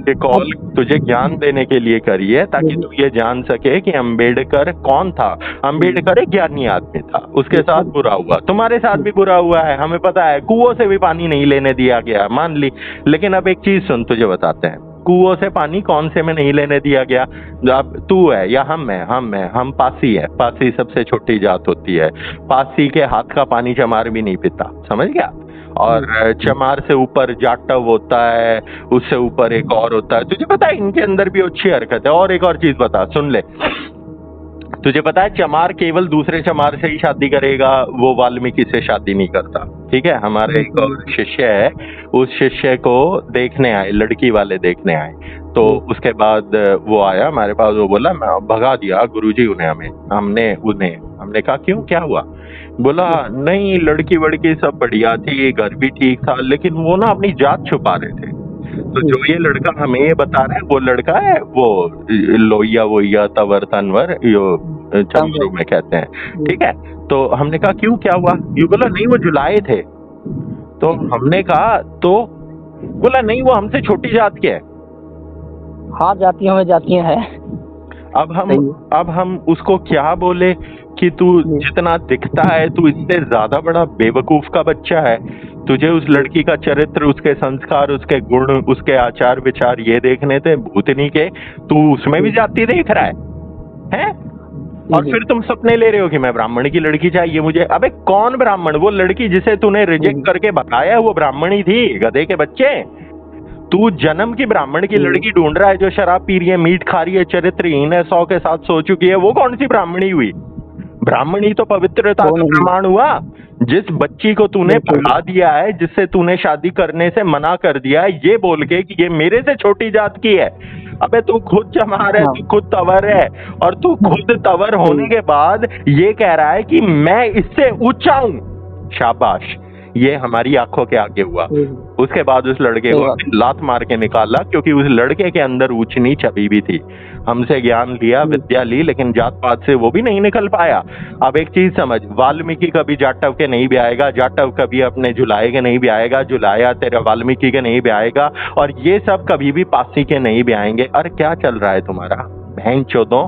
ज्ञान देने के लिए करी है ताकि तू ये जान सके कि अंबेडकर कौन था। अंबेडकर एक ज्ञानी आदमी था, उसके साथ बुरा हुआ, तुम्हारे साथ भी बुरा हुआ है, हमें पता है। कुओं से भी पानी नहीं लेने दिया गया, मान ली। लेकिन अब एक चीज सुन, तुझे बताते हैं, कुओं से पानी कौन से में नहीं लेने दिया गया? अब तू है या हम पासी है। पासी सबसे छोटी जात होती है। पासी के हाथ का पानी चमार भी नहीं पीता, समझ गया? और चमार से ऊपर जाटव होता है, उससे ऊपर एक और होता है। तुझे पता है इनके अंदर भी अच्छी हरकत है। और एक और चीज बता, सुन ले। तुझे पता है चमार केवल दूसरे चमार से ही शादी करेगा, वो वाल्मीकि से शादी नहीं करता। ठीक है, हमारे एक और शिष्य है, उस शिष्य को देखने आए, लड़की वाले देखने आए। तो उसके बाद वो आया हमारे पास, वो बोला मैं भगा दिया गुरुजी उन्हें, हमने कहा क्यों, क्या हुआ? बोला नहीं, लड़की वड़की सब बढ़िया थी, घर भी ठीक था, लेकिन वो ना अपनी जात छुपा रहे थे। तो जो ये लड़का हमें ये बता रहा है वो लड़का है वो लोहिया वोहिया तवर तनवर यो चमरू में कहते हैं। ठीक है, तो हमने कहा क्यों, क्या हुआ? ये बोला नहीं वो जुलाए थे। तो हमने कहा तो बोला नहीं वो हमसे छोटी जात के है। हाँ, जातियों में जातियां हैं। अब हम उसको क्या बोले कि तू जितना दिखता है तू इससे ज्यादा बड़ा बेवकूफ का बच्चा है। तुझे उस लड़की का चरित्र, उसके संस्कार, उसके गुण, उसके आचार विचार ये देखने थे भूतनी के, तू उसमें भी जाति देख रहा है? और फिर तुम सपने ले रहे हो कि मैं ब्राह्मण की लड़की चाहिए मुझे। अबे कौन ब्राह्मण? वो लड़की जिसे तूने रिजेक्ट करके भगाया वो ब्राह्मण ही थी, गधे के बच्चे। तू जन्म की ब्राह्मण की लड़की ढूंढ रहा है जो शराब पी रही है, मीट खा रही है, चरित्रहीन है, 100 के साथ सो चुकी है। वो कौन सी ब्राह्मणी हुई? ब्राह्मणी तो पवित्रता का प्रमाण हुआ। जिस बच्ची को तूने भगा दिया है, जिससे तूने शादी करने से मना कर दिया है, ये बोल के कि ये मेरे से छोटी जात की है। अबे तू खुद चमार है, तू खुद तवर है, और तू खुद तवर होने के बाद ये कह रहा है कि मैं इससे ऊंचा हूं। शाबाश, ये हमारी आंखों के आगे हुआ। उसके बाद उस लड़के को लात मार के निकाला, क्योंकि उस लड़के के अंदर ऊंच नीच अभी भी थी। हमसे ज्ञान लिया, विद्या ली, लेकिन जात पात से वो भी नहीं निकल पाया। अब एक चीज समझ, वाल्मीकि कभी जाटव के नहीं भी आएगा, जाटव कभी अपने जुलाए के नहीं भी आएगा, जुलाया तेरे वाल्मीकि के नहीं भी आएगा, और ये सब कभी भी पासी के नहीं भी आएंगे। अरे क्या चल रहा है तुम्हारा? बहन चोदों,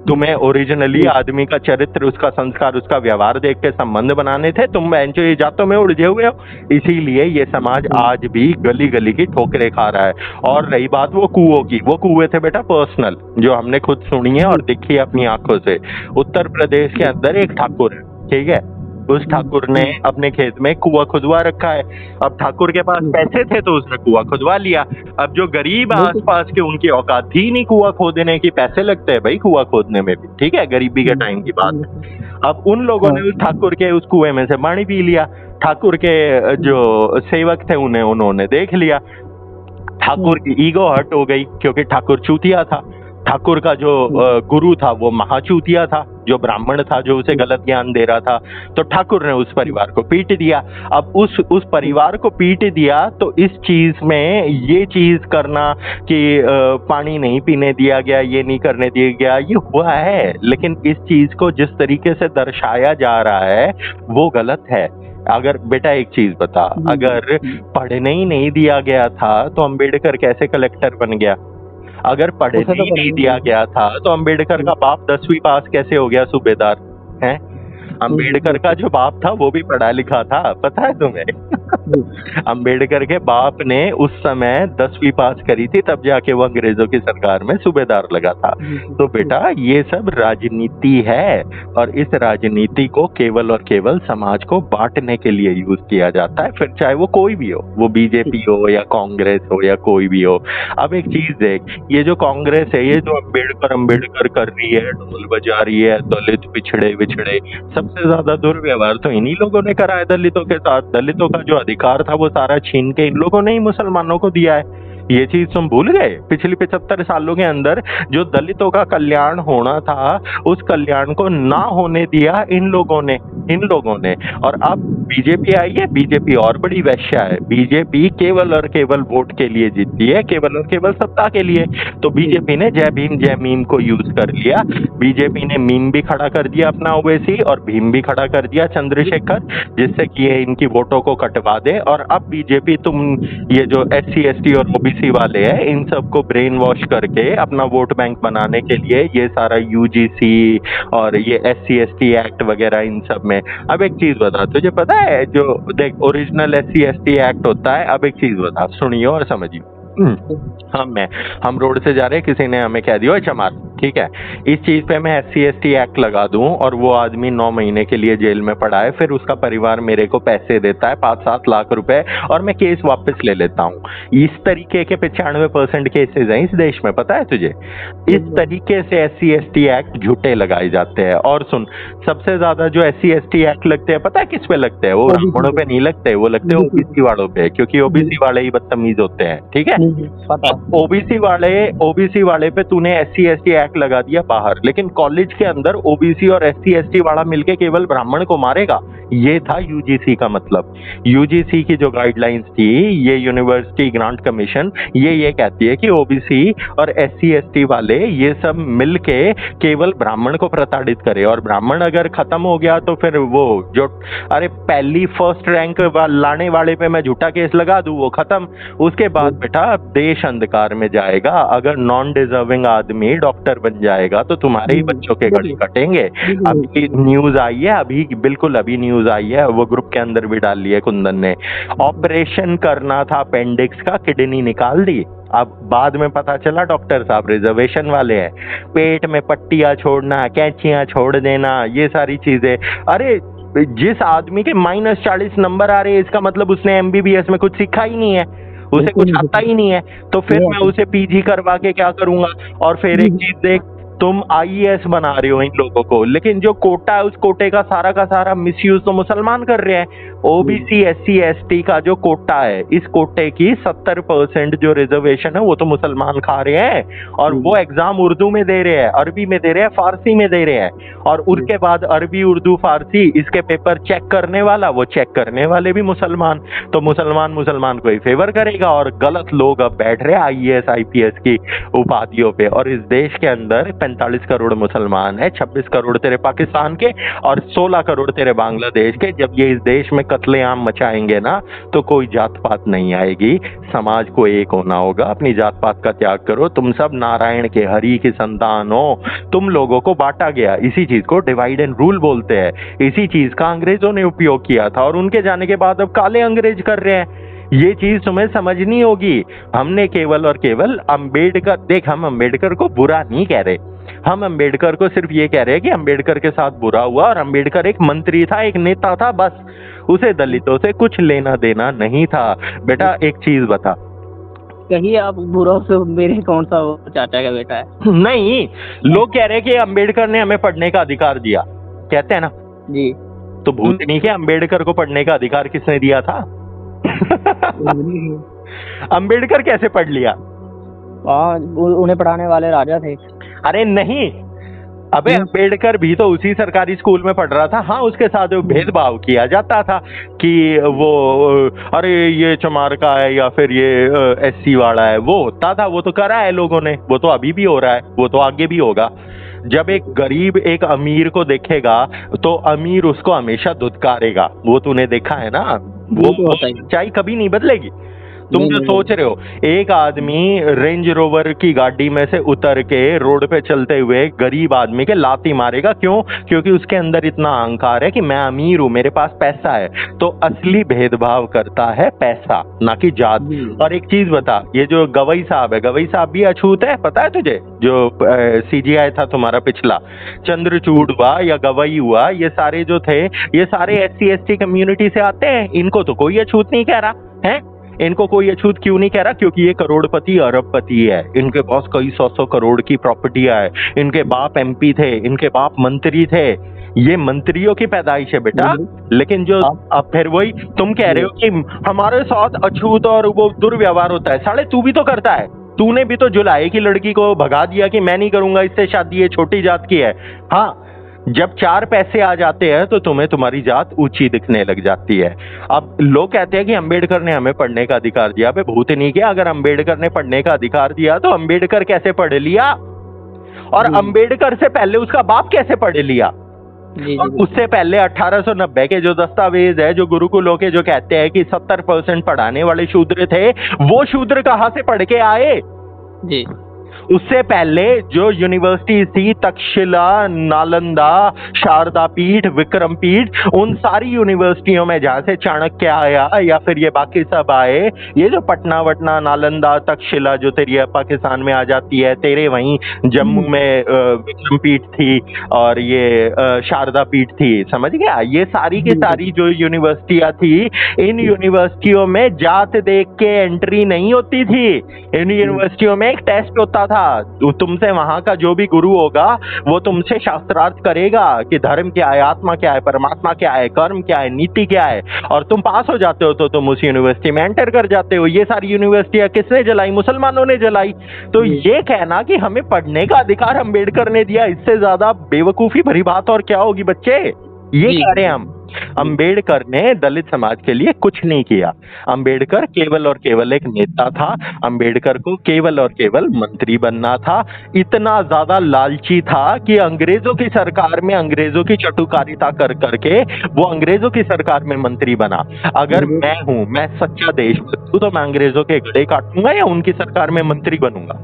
तुम्हें ओरिजिनली आदमी का चरित्र, उसका संस्कार, उसका व्यवहार देख के संबंध बनाने थे। तुम बहन चो ये जातों में उलझे हुए हो। इसीलिए ये समाज आज भी गली गली की ठोकरें खा रहा है। और रही बात वो कुओं की, वो कुएं थे बेटा पर्सनल, जो हमने खुद सुनी है और देखी है अपनी आंखों से। उत्तर प्रदेश के अंदर एक ठाकुर है, ठीक है, उस ठाकुर ने अपने खेत में कुआं खुदवा रखा है। अब ठाकुर के पास पैसे थे तो उसने कुआं खुदवा लिया। अब जो गरीब आसपास के, उनकी औकात थी नहीं कुआं खोदने की, पैसे लगते हैं भाई कुआं खोदने में भी, ठीक है, गरीबी के टाइम की बात। अब उन लोगों ने उस ठाकुर के उस कुएं में से पानी पी लिया। ठाकुर के जो सेवक थे उन्होंने देख लिया। ठाकुर की ईगो हर्ट हो गई, क्योंकि ठाकुर चूतिया था। ठाकुर का जो गुरु था वो महाचूतिया था, जो ब्राह्मण था, जो उसे गलत ज्ञान दे रहा था। तो ठाकुर ने उस परिवार को पीट दिया। अब उस परिवार को पीट दिया, तो इस चीज में ये चीज करना कि पानी नहीं पीने दिया गया, ये नहीं करने दिया गया, ये हुआ है। लेकिन इस चीज को जिस तरीके से दर्शाया जा रहा है वो गलत है। अगर बेटा एक चीज बता, अगर पढ़ने ही नहीं दिया गया था तो अंबेडकर कैसे कलेक्टर बन गया? अगर पढ़ने ही नहीं दिया गया था तो अंबेडकर का बाप 10वीं पास कैसे हो गया सूबेदार? हैं? अंबेडकर का जो बाप था वो भी पढ़ा लिखा था, पता है तुम्हें? अंबेडकर के बाप ने उस समय 10वीं पास करी थी, तब जाके वो अंग्रेजों की सरकार में सूबेदार लगा था। तो बेटा ये सब राजनीति है, और इस राजनीति को केवल और केवल समाज को बांटने के लिए यूज किया जाता है, फिर चाहे वो कोई भी हो, वो बीजेपी हो या कांग्रेस हो या कोई भी हो। अब एक चीज देख, ये जो कांग्रेस है, ये जो अंबेडकर कर रही है, ढोल बजा रही है, दलित पिछड़े विछड़े, सबसे ज्यादा दुर्व्यवहार तो इन्हीं लोगों ने करा है दलितों के साथ। दलितों का जो अधिकार था वो सारा छीन के इन लोगों ने ही मुसलमानों को दिया है। ये चीज तुम भूल गए? पिछले 75 सालों के अंदर जो दलितों का कल्याण होना था, उस कल्याण को ना होने दिया इन लोगों ने। और अब बीजेपी आई है, बीजेपी और बड़ी वैश्या है। बीजेपी केवल और केवल वोट के लिए जीतती है, केवल और केवल सत्ता के लिए। तो बीजेपी ने जय भीम जय मीम को यूज कर लिया। बीजेपी ने मीम भी खड़ा कर दिया अपना ओवैसी, और भीम भी खड़ा कर दिया चंद्रशेखर, जिससे कि ये इनकी वोटों को कटवा दे। और अब बीजेपी तुम ये जो SC ST और OBC वाले हैं, इन सबको ब्रेन वॉश करके अपना वोट बैंक बनाने के लिए ये सारा UGC और ये SC ST एक्ट वगैरह इन सब में। अब एक चीज बता, तुझे पता है जो देख ओरिजिनल SC ST एक्ट होता है? अब एक चीज बता, सुनियो और समझियो। हाँ, हम रोड से जा रहे हैं, किसी ने हमें कह दिया, ओए चमार, ठीक है, इस चीज पे मैं SC/ST एक्ट लगा दूं और वो आदमी 9 महीने के लिए जेल में पड़ा है, फिर उसका परिवार मेरे को पैसे देता है 5-7 लाख रुपए और मैं केस वापस ले लेता हूँ। इस तरीके के 95% केसेस हैं इस देश में, पता है तुझे? इस तरीके से SC/ST एक्ट झूठे लगाए जाते हैं। और सुन, सबसे ज्यादा जो SC/ST एक्ट लगते हैं पता है किस पे लगते हैं? वो ब्राह्मणों पे नहीं लगते, वो लगते हैं OBC वालों पे, क्योंकि OBC वाले ही बदतमीज होते हैं, ठीक है? OBC वाले पे तूने SC/ST एक्ट लगा दिया बाहर, लेकिन कॉलेज के अंदर OBC और SC/ST वाला मिलके केवल ब्राह्मण को मारेगा। ये था UGC का मतलब। UGC की जो गाइडलाइंस थी, ये यूनिवर्सिटी ग्रांट कमीशन, ये कहती है कि OBC और SC/ST वाले ये सब मिलके केवल ब्राह्मण को प्रताड़ित करे, और ब्राह्मण अगर खत्म हो गया तो फिर वो जो पहली फर्स्ट रैंक लाने वाले पे मैं झूठा केस लगा दूं, वो खत्म। उसके बाद बेटा देश अंधकार में जाएगा। अगर नॉन डिजर्विंग आदमी डॉक्टर बन जाएगा तो तुम्हारे ही बच्चों के गले कटेंगे। अभी न्यूज आई है, अभी न्यूज आई है, वो ग्रुप के अंदर भी डाल ली है कुंदन ने। ऑपरेशन करना था अपेंडिक्स का, किडनी निकाल दी। अब बाद में पता चला डॉक्टर साहब रिजर्वेशन वाले हैं। पेट में पट्टियां छोड़ना, कैंचियां छोड़ देना, ये सारी चीजें। अरे जिस आदमी के -40 नंबर आ रहे हैं, इसका मतलब उसने MBBS में कुछ सीखा ही नहीं है, उसे कुछ आता ही नहीं है। तो फिर मैं उसे PG करवा के क्या करूंगा? और फिर एक चीज देख, तुम IAS बना रहे हो इन लोगों को, लेकिन जो कोटा है उस कोटे का सारा मिसयूज तो मुसलमान कर रहे हैं। OBC SC/ST का जो कोटा है, इस कोटे की 70% जो रिजर्वेशन है वो तो मुसलमान खा रहे हैं, और वो एग्जाम उर्दू में दे रहे हैं, अरबी में दे रहे हैं, फारसी में दे रहे हैं। और उसके बाद अरबी, उर्दू, फारसी, इसके पेपर चेक करने वाला, वो चेक करने वाले भी मुसलमान। तो मुसलमान को ही फेवर करेगा, और गलत लोग अब बैठ रहे हैं IAS IPS की उपाधियों पे। और इस देश के अंदर 45 करोड़ मुसलमान है, 26 करोड़ तेरे पाकिस्तान के और 16 करोड़ तेरे बांग्लादेश के। जब ये इस देश में कत्लेआम मचाएंगे ना, तो कोई जात पात नहीं आएगी। समाज को एक होना होगा। अपनी जात पात का त्याग करो। तुम सब नारायण के, हरि की संतान हो। तुम लोगों को बांटा गया, इसी चीज को डिवाइड एंड रूल बोलते हैं। इसी चीज का अंग्रेजों ने उपयोग किया था, और उनके जाने के बाद अब काले अंग्रेज कर रहे हैं। ये चीज तुम्हें समझनी होगी। हमने केवल और केवल अंबेडकर, देख हम अंबेडकर को बुरा नहीं कह रहे, हम अंबेडकर को सिर्फ ये कह रहे हैं कि अंबेडकर के साथ बुरा हुआ, और अंबेडकर एक मंत्री था, एक नेता था, बस। उसे दलितों से कुछ लेना देना नहीं था। बेटा एक चीज बता, कहीं आप बुरा से मेरे कौन सा चाचा का बेटा है? नहीं, लोग कह रहे हैं कि अंबेडकर ने हमें पढ़ने का अधिकार दिया, कहते हैं ना जी। तो भूतनी के अंबेडकर को पढ़ने का अधिकार किसने दिया था? अंबेडकर कैसे पढ़ लिया? उन्हें पढ़ाने वाले राजा थे। अरे नहीं, अबे अंबेडकर भी तो उसी सरकारी स्कूल में पढ़ रहा था। हाँ, उसके साथ भेदभाव किया जाता था कि वो अरे ये चमार का है या फिर ये SC वाला है, वो होता था। वो तो करा है लोगों ने, वो तो अभी भी हो रहा है, वो तो आगे भी होगा। जब एक गरीब एक अमीर को देखेगा तो अमीर उसको हमेशा धुतकारेगा, वो तूने देखा है ना। वो सच्चाई कभी नहीं बदलेगी। तुम जो सोच रहे हो, एक आदमी रेंज रोवर की गाड़ी में से उतर के रोड पे चलते हुए गरीब आदमी के लाती मारेगा, क्यों? क्योंकि उसके अंदर इतना अहंकार है कि मैं अमीर हूं, मेरे पास पैसा है। तो असली भेदभाव करता है पैसा, ना कि जात। और एक चीज बता, ये जो गवई साहब है, गवई साहब भी अछूत है, पता है तुझे? जो CGI था तुम्हारा पिछला, चंद्रचूड़ हुआ या गवई हुआ, ये सारे जो थे, ये सारे SC/ST कम्युनिटी से आते हैं। इनको तो कोई अछूत नहीं कह रहा है। इनको कोई अछूत क्यों नहीं कह रहा? क्योंकि ये करोड़पति अरबपति है, इनके पास कई 100 करोड़ की प्रॉपर्टियां है, इनके बाप MP थे, इनके बाप मंत्री थे। ये मंत्रियों की पैदाइश है बेटा। लेकिन जो अब फिर वही तुम कह रहे हो कि हमारे साथ अछूत और वो दुर्व्यवहार होता है। साले तू भी तो करता है, तूने भी तो जुलाहे की लड़की को भगा दिया कि मैं नहीं करूंगा इससे शादी, ये छोटी जात की है। हाँ, जब 4 पैसे आ जाते हैं तो तुम्हें तुम्हारी जात ऊंची दिखने लग जाती है। अब लोग कहते हैं कि अंबेडकर ने हमें पढ़ने का अधिकार दिया। बे भूत नहीं किया, अगर अंबेडकर ने पढ़ने का अधिकार दिया तो अंबेडकर कैसे पढ़ लिया, और अंबेडकर से पहले उसका बाप कैसे पढ़ लिया, और उससे पहले 1890 के जो दस्तावेज है, जो गुरुकुलों के जो कहते हैं कि 70% पढ़ाने वाले शूद्र थे, वो शूद्र कहां से पढ़ के आए? जी। उससे पहले जो यूनिवर्सिटी थी, तक्षशिला, नालंदा, शारदा पीठ, विक्रम पीठ, उन सारी यूनिवर्सिटियों में जहां से चाणक्य आया या फिर ये बाकी सब आए, ये जो पटना वटना, नालंदा, तक्षशिला जो तेरी पाकिस्तान में आ जाती है, तेरे वहीं जम्मू में विक्रम पीठ थी और ये शारदा पीठ थी, समझ गया? ये सारी की सारी जो यूनिवर्सिटियां थी, इन यूनिवर्सिटियों में जात देख के एंट्री नहीं होती थी। इन यूनिवर्सिटियों में एक टेस्ट होता था। तुमसे वहां का जो भी गुरु होगा वो तुमसे शास्त्रार्थ करेगा कि धर्म क्या है, आत्मा क्या है, परमात्मा क्या है, कर्म क्या है, नीति क्या है, और तुम पास हो जाते हो तो तुम उस यूनिवर्सिटी में एंटर कर जाते हो। ये सारी यूनिवर्सिटियां किसने जलाई? मुसलमानों ने जलाई। तो ये कहना कि हमें पढ़ने का अधिकार अम्बेडकर ने दिया, इससे ज्यादा बेवकूफी भरी बात और क्या होगी बच्चे? ये कह रहे हैं हम। अंबेडकर ने दलित समाज के लिए कुछ नहीं किया। अंबेडकर केवल और केवल एक नेता था। अंबेडकर को केवल और केवल मंत्री बनना था। इतना ज्यादा लालची था कि अंग्रेजों की सरकार में अंग्रेजों की चटुकारिता कर करके वो अंग्रेजों की सरकार में मंत्री बना। अगर मैं सच्चा देशभक्त हूं तो मैं अंग्रेजों के गड़े काटूंगा या उनकी सरकार में मंत्री बनूंगा?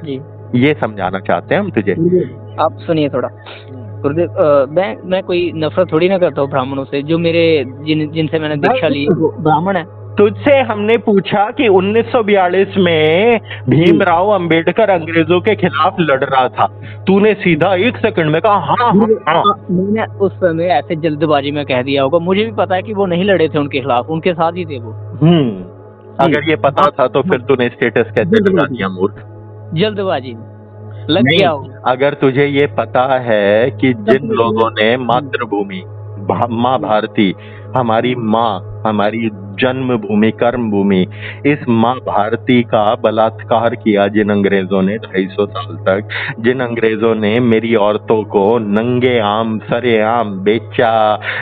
जी, ये समझाना चाहते हैं हम तुझे। आप सुनिए थोड़ा गुरुदेव। मैं कोई नफरत थोड़ी ना करता हूँ ब्राह्मणों से। जो मेरे जिनसे मैंने दीक्षा ली वो ब्राह्मण है। तुझसे हमने पूछा कि 1942 में भीमराव अंबेडकर अंग्रेजों के खिलाफ लड़ रहा था, तूने सीधा 1 सेकंड में कहा हाँ हाँ हाँ। मैंने उस समय ऐसे जल्दबाजी में कह दिया होगा। मुझे भी पता है कि वो नहीं लड़े थे उनके खिलाफ, उनके साथ ही थे वो। अगर ये पता था तो फिर तूने स्टेटस कैसे लगा दिया मूर्ख? जल्दबाजी में लग गया हो। अगर तुझे ये पता है कि जिन लोगों ने मातृभूमि, माँ भारती, हमारी माँ, हमारी जन्मभूमि, कर्म भूमि, इस माँ भारती का बलात्कार किया जिन अंग्रेजों ने 250 साल तक, जिन अंग्रेजों ने मेरी औरतों को नंगे आम सरेआम बेचा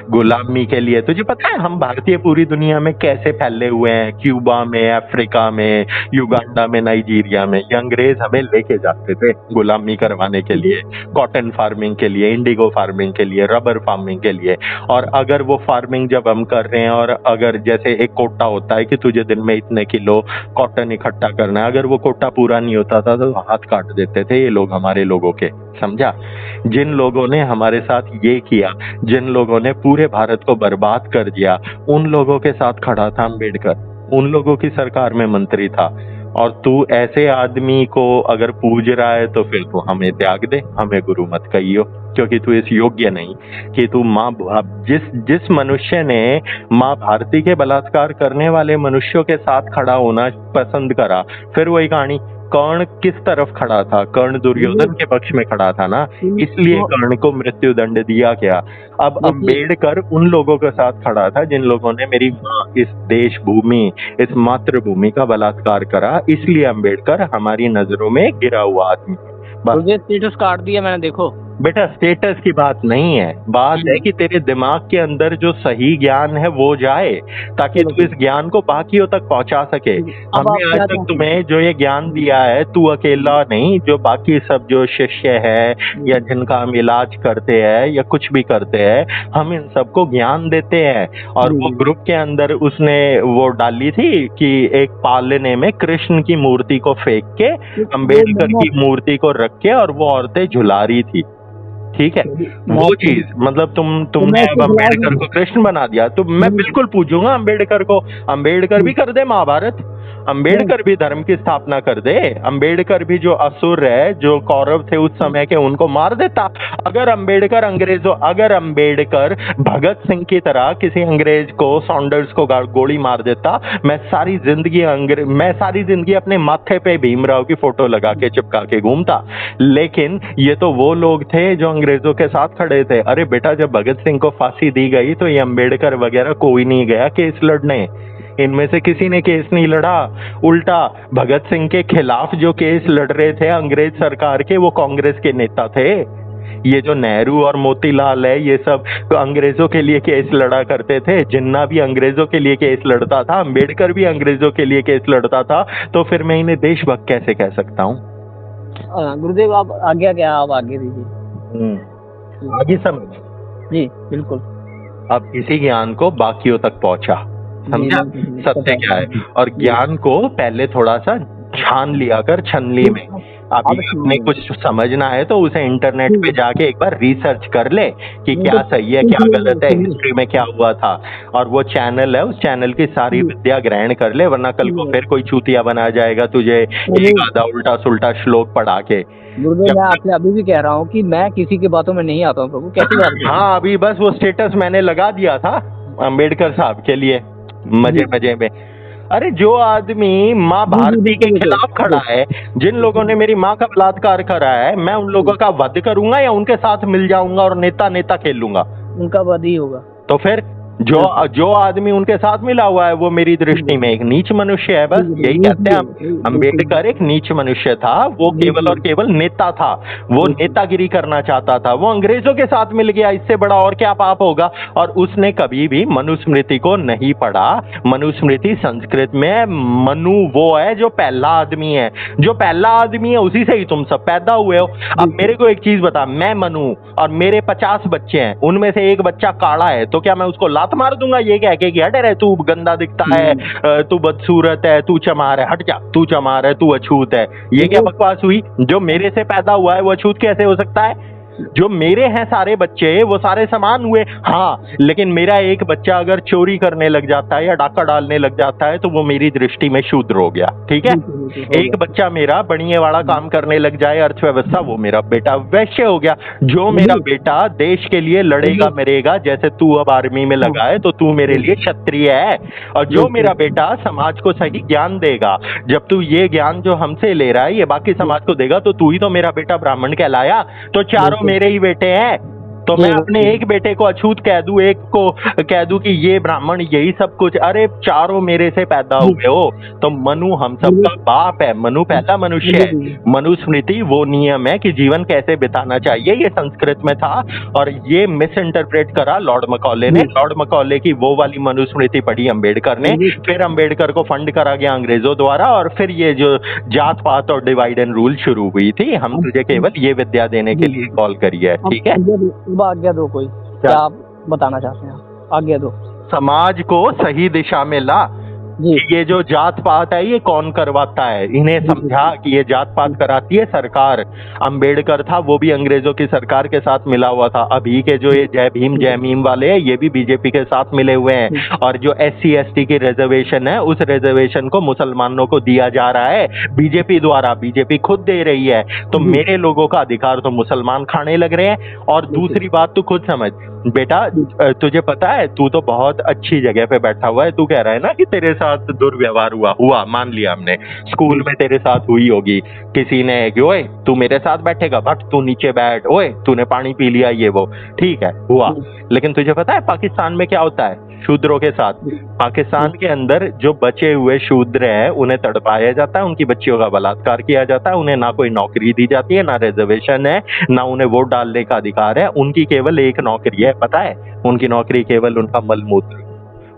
गुलामी के लिए, तुझे पता है हम भारतीय पूरी दुनिया में कैसे फैले हुए हैं? क्यूबा में, अफ्रीका में, युगांडा में, नाइजीरिया में। ये अंग्रेज हमें लेके जाते थे गुलामी करवाने के लिए, कॉटन फार्मिंग के लिए, इंडिगो फार्मिंग के लिए, रबर फार्मिंग के लिए। और अगर वो फार्मिंग जब हम कर रहे हैं और अगर जैसे एक कोटा होता है कि तुझे दिन में इतने किलो कॉटन इकट्ठा करना है, अगर वो कोटा पूरा नहीं होता था तो हाथ काट देते थे ये लोग, हमारे लोगों के। समझा? जिन लोगों ने हमारे साथ ये किया, जिन लोगों ने पूरे भारत को बर्बाद कर दिया, उन लोगों के साथ खड़ा था अंबेडकर, उन लोगों की सरकार में मंत्री था। और तू ऐसे आदमी को अगर पूज रहा है तो फिर तू हमें त्याग दे, हमें गुरु मत कहियो, क्योंकि तू इस योग्य नहीं कि तू माँ, जिस मनुष्य ने माँ भारती के बलात्कार करने वाले मनुष्यों के साथ खड़ा होना पसंद करा। फिर वही कहानी, कर्ण किस तरफ खड़ा था? कर्ण दुर्योधन के पक्ष में खड़ा था ना, इसलिए कर्ण को मृत्यु दंड दिया गया। अब अंबेडकर उन लोगों के साथ खड़ा था जिन लोगों ने मेरी माँ, इस देश भूमि, इस मातृभूमि का बलात्कार करा, इसलिए अंबेडकर हमारी नजरों में गिरा हुआ आदमी। मुझे स्टेटस काट दिया मैंने, देखो बेटा स्टेटस की बात नहीं है, बात है कि तेरे दिमाग के अंदर जो सही ज्ञान है वो जाए, ताकि तू इस ज्ञान को बाकियों तक पहुंचा सके। हमने आज तक तुम्हें जो ये ज्ञान दिया है, तू अकेला नहीं, जो बाकी सब जो शिष्य है या जिनका हम इलाज करते हैं या कुछ भी करते हैं, हम इन सबको ज्ञान देते हैं। और वो ग्रुप के अंदर उसने वो डाली थी कि एक पालने में कृष्ण की मूर्ति को फेंक के अंबेडकर की मूर्ति को रख के और वो औरतें झुला रही थी। ठीक है, वो चीज मतलब तुमने अब अंबेडकर को कृष्ण बना दिया, तो मैं बिल्कुल पूछूंगा अंबेडकर को, अंबेडकर भी कर दे महाभारत, अंबेडकर भी धर्म की स्थापना कर दे, अंबेडकर भी जो असुर है, जो कौरव थे उस समय के, उनको मार देता। अगर अंबेडकर भगत सिंह की तरह किसी अंग्रेज को, सॉन्डर्स को गोली मार देता, मैं सारी जिंदगी अपने माथे पे भीमराव की फोटो लगा के चिपका के घूमता। लेकिन ये तो वो लोग थे जो अंग्रेजों के साथ खड़े थे। अरे बेटा, जब भगत सिंह को फांसी दी गई तो ये अंबेडकर वगैरह कोई नहीं गया केस लड़ने, इनमें से किसी ने केस नहीं लड़ा। उल्टा भगत सिंह के खिलाफ जो केस लड़ रहे थे अंग्रेज सरकार के, वो कांग्रेस के नेता थे। ये जो नेहरू और मोतीलाल है, ये सब तो अंग्रेजों के लिए केस लड़ा करते थे। जिन्ना भी अंग्रेजों के लिए केस लड़ता था, अंबेडकर भी अंग्रेजों के लिए केस लड़ता था, तो फिर मैं इन्हें देशभक्त कैसे कह सकता हूँ? गुरुदेव आप आज्ञा क्या, आप आगे दीजिए। आगे समझ जी बिल्कुल। अब इसी ज्ञान को बाकियों तक पहुंचा, समझा सत्य क्या है। और ज्ञान को पहले थोड़ा सा छान लिया कर छनली में, अभी अपने कुछ समझना है तो उसे इंटरनेट पे जाके एक बार रिसर्च कर ले कि क्या सही है क्या गलत है, हिस्ट्री में क्या हुआ था, और वो चैनल है, उस चैनल की सारी विद्या ग्रहण कर ले, वरना कल को फिर कोई चूतिया बना जाएगा तुझे एक आधा उल्टा सुल्टा श्लोक पढ़ा के। गुरुदेव मैं आपसे अभी भी कह रहा हूँ कि मैं किसी की बातों में नहीं आता हूँ प्रभु, कैसी बात है? हाँ, अभी बस वो स्टेटस मैंने लगा दिया था अम्बेडकर साहब के लिए मजे मजे में। अरे जो आदमी माँ भारती के खिलाफ खड़ा है, जिन लोगों ने मेरी माँ का बलात्कार करा है, मैं उन लोगों का वध करूंगा या उनके साथ मिल जाऊंगा और नेता नेता खेलूंगा? उनका वध ही होगा। तो फिर जो आदमी उनके साथ मिला हुआ है वो मेरी दृष्टि में एक नीच मनुष्य है। बस यही कहते हैं हम। अम्बेडकर एक नीच मनुष्य था, वो केवल और केवल नेता था, वो नेतागिरी करना चाहता था, वो अंग्रेजों के साथ मिल गया, इससे बड़ा और क्या पाप होगा? और उसने कभी भी मनुस्मृति को नहीं पढ़ा। मनुस्मृति संस्कृत में मनु वो है जो पहला आदमी है, जो पहला आदमी है उसी से ही तुम सब पैदा हुए हो। अब मेरे को एक चीज बता, मैं मनु और मेरे 50 बच्चे हैं, उनमें से एक बच्चा काला है, तो क्या मैं उसको लात मार दूंगा ये कह के कि हट रे तू गंदा दिखता है, तू बदसूरत है, तू चमार है, हट जा, तू चमार है, तू अछूत है? ये क्या बकवास हुई? जो मेरे से पैदा हुआ है वो अछूत कैसे हो सकता है? जो मेरे हैं सारे बच्चे वो सारे समान हुए। हाँ, लेकिन मेरा एक बच्चा अगर चोरी करने लग जाता है या डाका डालने लग जाता है तो वो मेरी दृष्टि में शूद्र हो गया, ठीक है? एक बच्चा मेरा बनिए वाला काम करने लग जाए, अर्थव्यवस्था, वो मेरा बेटा वैश्य हो गया। जो मेरा बेटा देश के लिए लड़ेगा मरेगा, जैसे तू अब आर्मी में लगा है तो तू मेरे लिए क्षत्रिय है। और जो मेरा बेटा समाज को सही ज्ञान देगा, जब तू ये ज्ञान जो हमसे ले रहा है ये बाकी समाज को देगा, तो तू ही तो मेरा बेटा ब्राह्मण कहलाया। तो चारों मेरे ही बेटे हैं, तो मैं अपने एक बेटे को अछूत कह दूं, एक को कह दूं कि ये ब्राह्मण, यही सब कुछ? अरे चारों मेरे से पैदा हुए हो, तो मनु हम सबका बाप है, मनु पहला मनुष्य है। मनुस्मृति वो नियम है कि जीवन कैसे बिताना चाहिए, ये संस्कृत में था और ये मिस इंटरप्रेट करा लॉर्ड मकौले ने। लॉर्ड मकौले की वो वाली मनुस्मृति पढ़ी अम्बेडकर ने, फिर अम्बेडकर को फंड करा गया अंग्रेजों द्वारा, और फिर ये जो जात पात और डिवाइड एंड रूल शुरू हुई थी। हम तुझे केवल ये विद्या देने के लिए कॉल करी है, ठीक है? आज्ञा दो, कोई क्या आप बताना चाहते हैं? आज्ञा दो। समाज को सही दिशा में ला। ये जो जात पात है ये कौन करवाता है? इन्हें समझा कि ये जात पात कराती है सरकार। अंबेडकर था वो भी अंग्रेजों की सरकार के साथ मिला हुआ था। अभी के जो ये जय भीम जय मीम वाले हैं ये भी बीजेपी के साथ मिले हुए हैं। और जो SC ST की रिजर्वेशन है उस रिजर्वेशन को मुसलमानों को दिया जा रहा है बीजेपी द्वारा, बीजेपी खुद दे रही है। तो मेरे लोगों का अधिकार तो मुसलमान खाने लग रहे हैं। और दूसरी बात तू खुद समझ बेटा, तुझे पता है तू तो बहुत अच्छी जगह पे बैठा हुआ है। तू कह रहा है ना कि तेरे साथ दुर्व्यवहार हुआ मान लिया हमने, स्कूल में तेरे साथ हुई होगी, किसी ने कि ओए तू मेरे साथ बैठेगा, बट तू नीचे बैठ, ओए तूने पानी पी लिया, ये वो, ठीक है हुआ। लेकिन तुझे पता है पाकिस्तान में क्या होता है शूद्रों के साथ? पाकिस्तान के अंदर जो बचे हुए शूद्र हैं उन्हें तड़पाया जाता है, उनकी बच्चियों का बलात्कार किया जाता है, उन्हें ना कोई नौकरी दी जाती है, ना रिजर्वेशन है, ना उन्हें वोट डालने का अधिकार है। उनकी केवल एक नौकरी है, पता है? उनकी नौकरी केवल उनका मलमूत्र,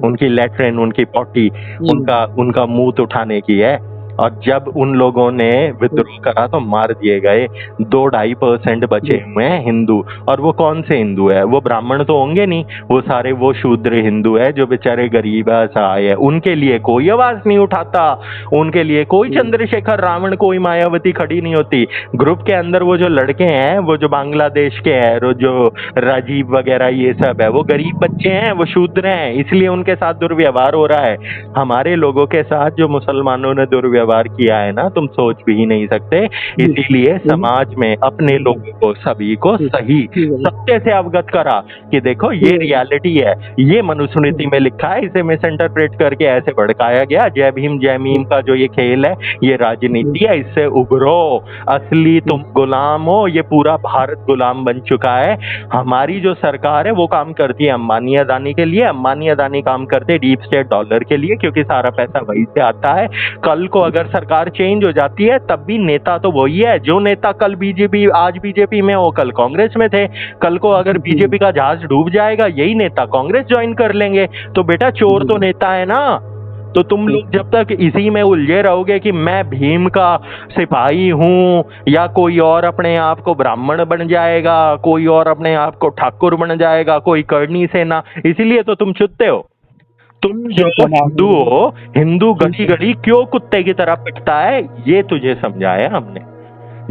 उनकी लेट्रिन, उनकी पॉटी, उनका मुंह उठाने की है। और जब उन लोगों ने विद्रोह करा तो मार दिए गए। 2-2.5% बचे हुए हैं हिंदू। और वो कौन से हिंदू है? वो ब्राह्मण तो होंगे नहीं, वो सारे वो शूद्र हिंदू है जो बेचारे गरीब असहाय है। उनके लिए कोई आवाज नहीं उठाता, उनके लिए कोई चंद्रशेखर रावण, कोई मायावती खड़ी नहीं होती। ग्रुप के अंदर वो जो लड़के हैं, वो जो बांग्लादेश के हैं, वो जो राजीव वगैरह ये सब है, वो गरीब बच्चे हैं, वो शूद्र हैं, इसलिए उनके साथ दुर्व्यवहार हो रहा है। हमारे लोगों के साथ जो मुसलमानों ने दुर्व्यवहार किया है ना, तुम सोच भी नहीं सकते। इसीलिए समाज में अपने लोगों को, सभी को सही सत्य से अवगत करा कि देखो ये रियलिटी है, ये मनुस्मृति में लिखा है, इसे मिस इंटरप्रेट करके ऐसे भड़काया गया। जय भीम जय मीम का जो ये खेल है ये राजनीति है, इससे उभरो, असली तुम गुलाम हो। ये पूरा भारत गुलाम बन चुका है। हमारी जो सरकार है वो काम करती है अंबानी अदानी के लिए, अंबानी अदानी काम करते डीप स्टेट डॉलर के लिए, क्योंकि सारा पैसा वहीं से आता है। कल को अगर सरकार चेंज हो जाती है तब भी नेता तो वही है। जो नेता कल बीजेपी, आज बीजेपी में हो, कल कांग्रेस में थे। कल को अगर बीजेपी का जहाज डूब जाएगा यही नेता कांग्रेस ज्वाइन कर लेंगे। तो बेटा चोर तो नेता है ना। तो तुम लोग जब तक इसी में उलझे रहोगे कि मैं भीम का सिपाही हूं, या कोई और अपने आप को ब्राह्मण बन जाएगा, कोई और अपने आप को ठाकुर बन जाएगा, कोई करनी सेना, इसीलिए तो तुम छुट्टे हो। तुम जो हिंदू हो, हिंदू गली गली क्यों कुत्ते की तरह पिटता है ये तुझे समझाया हमने।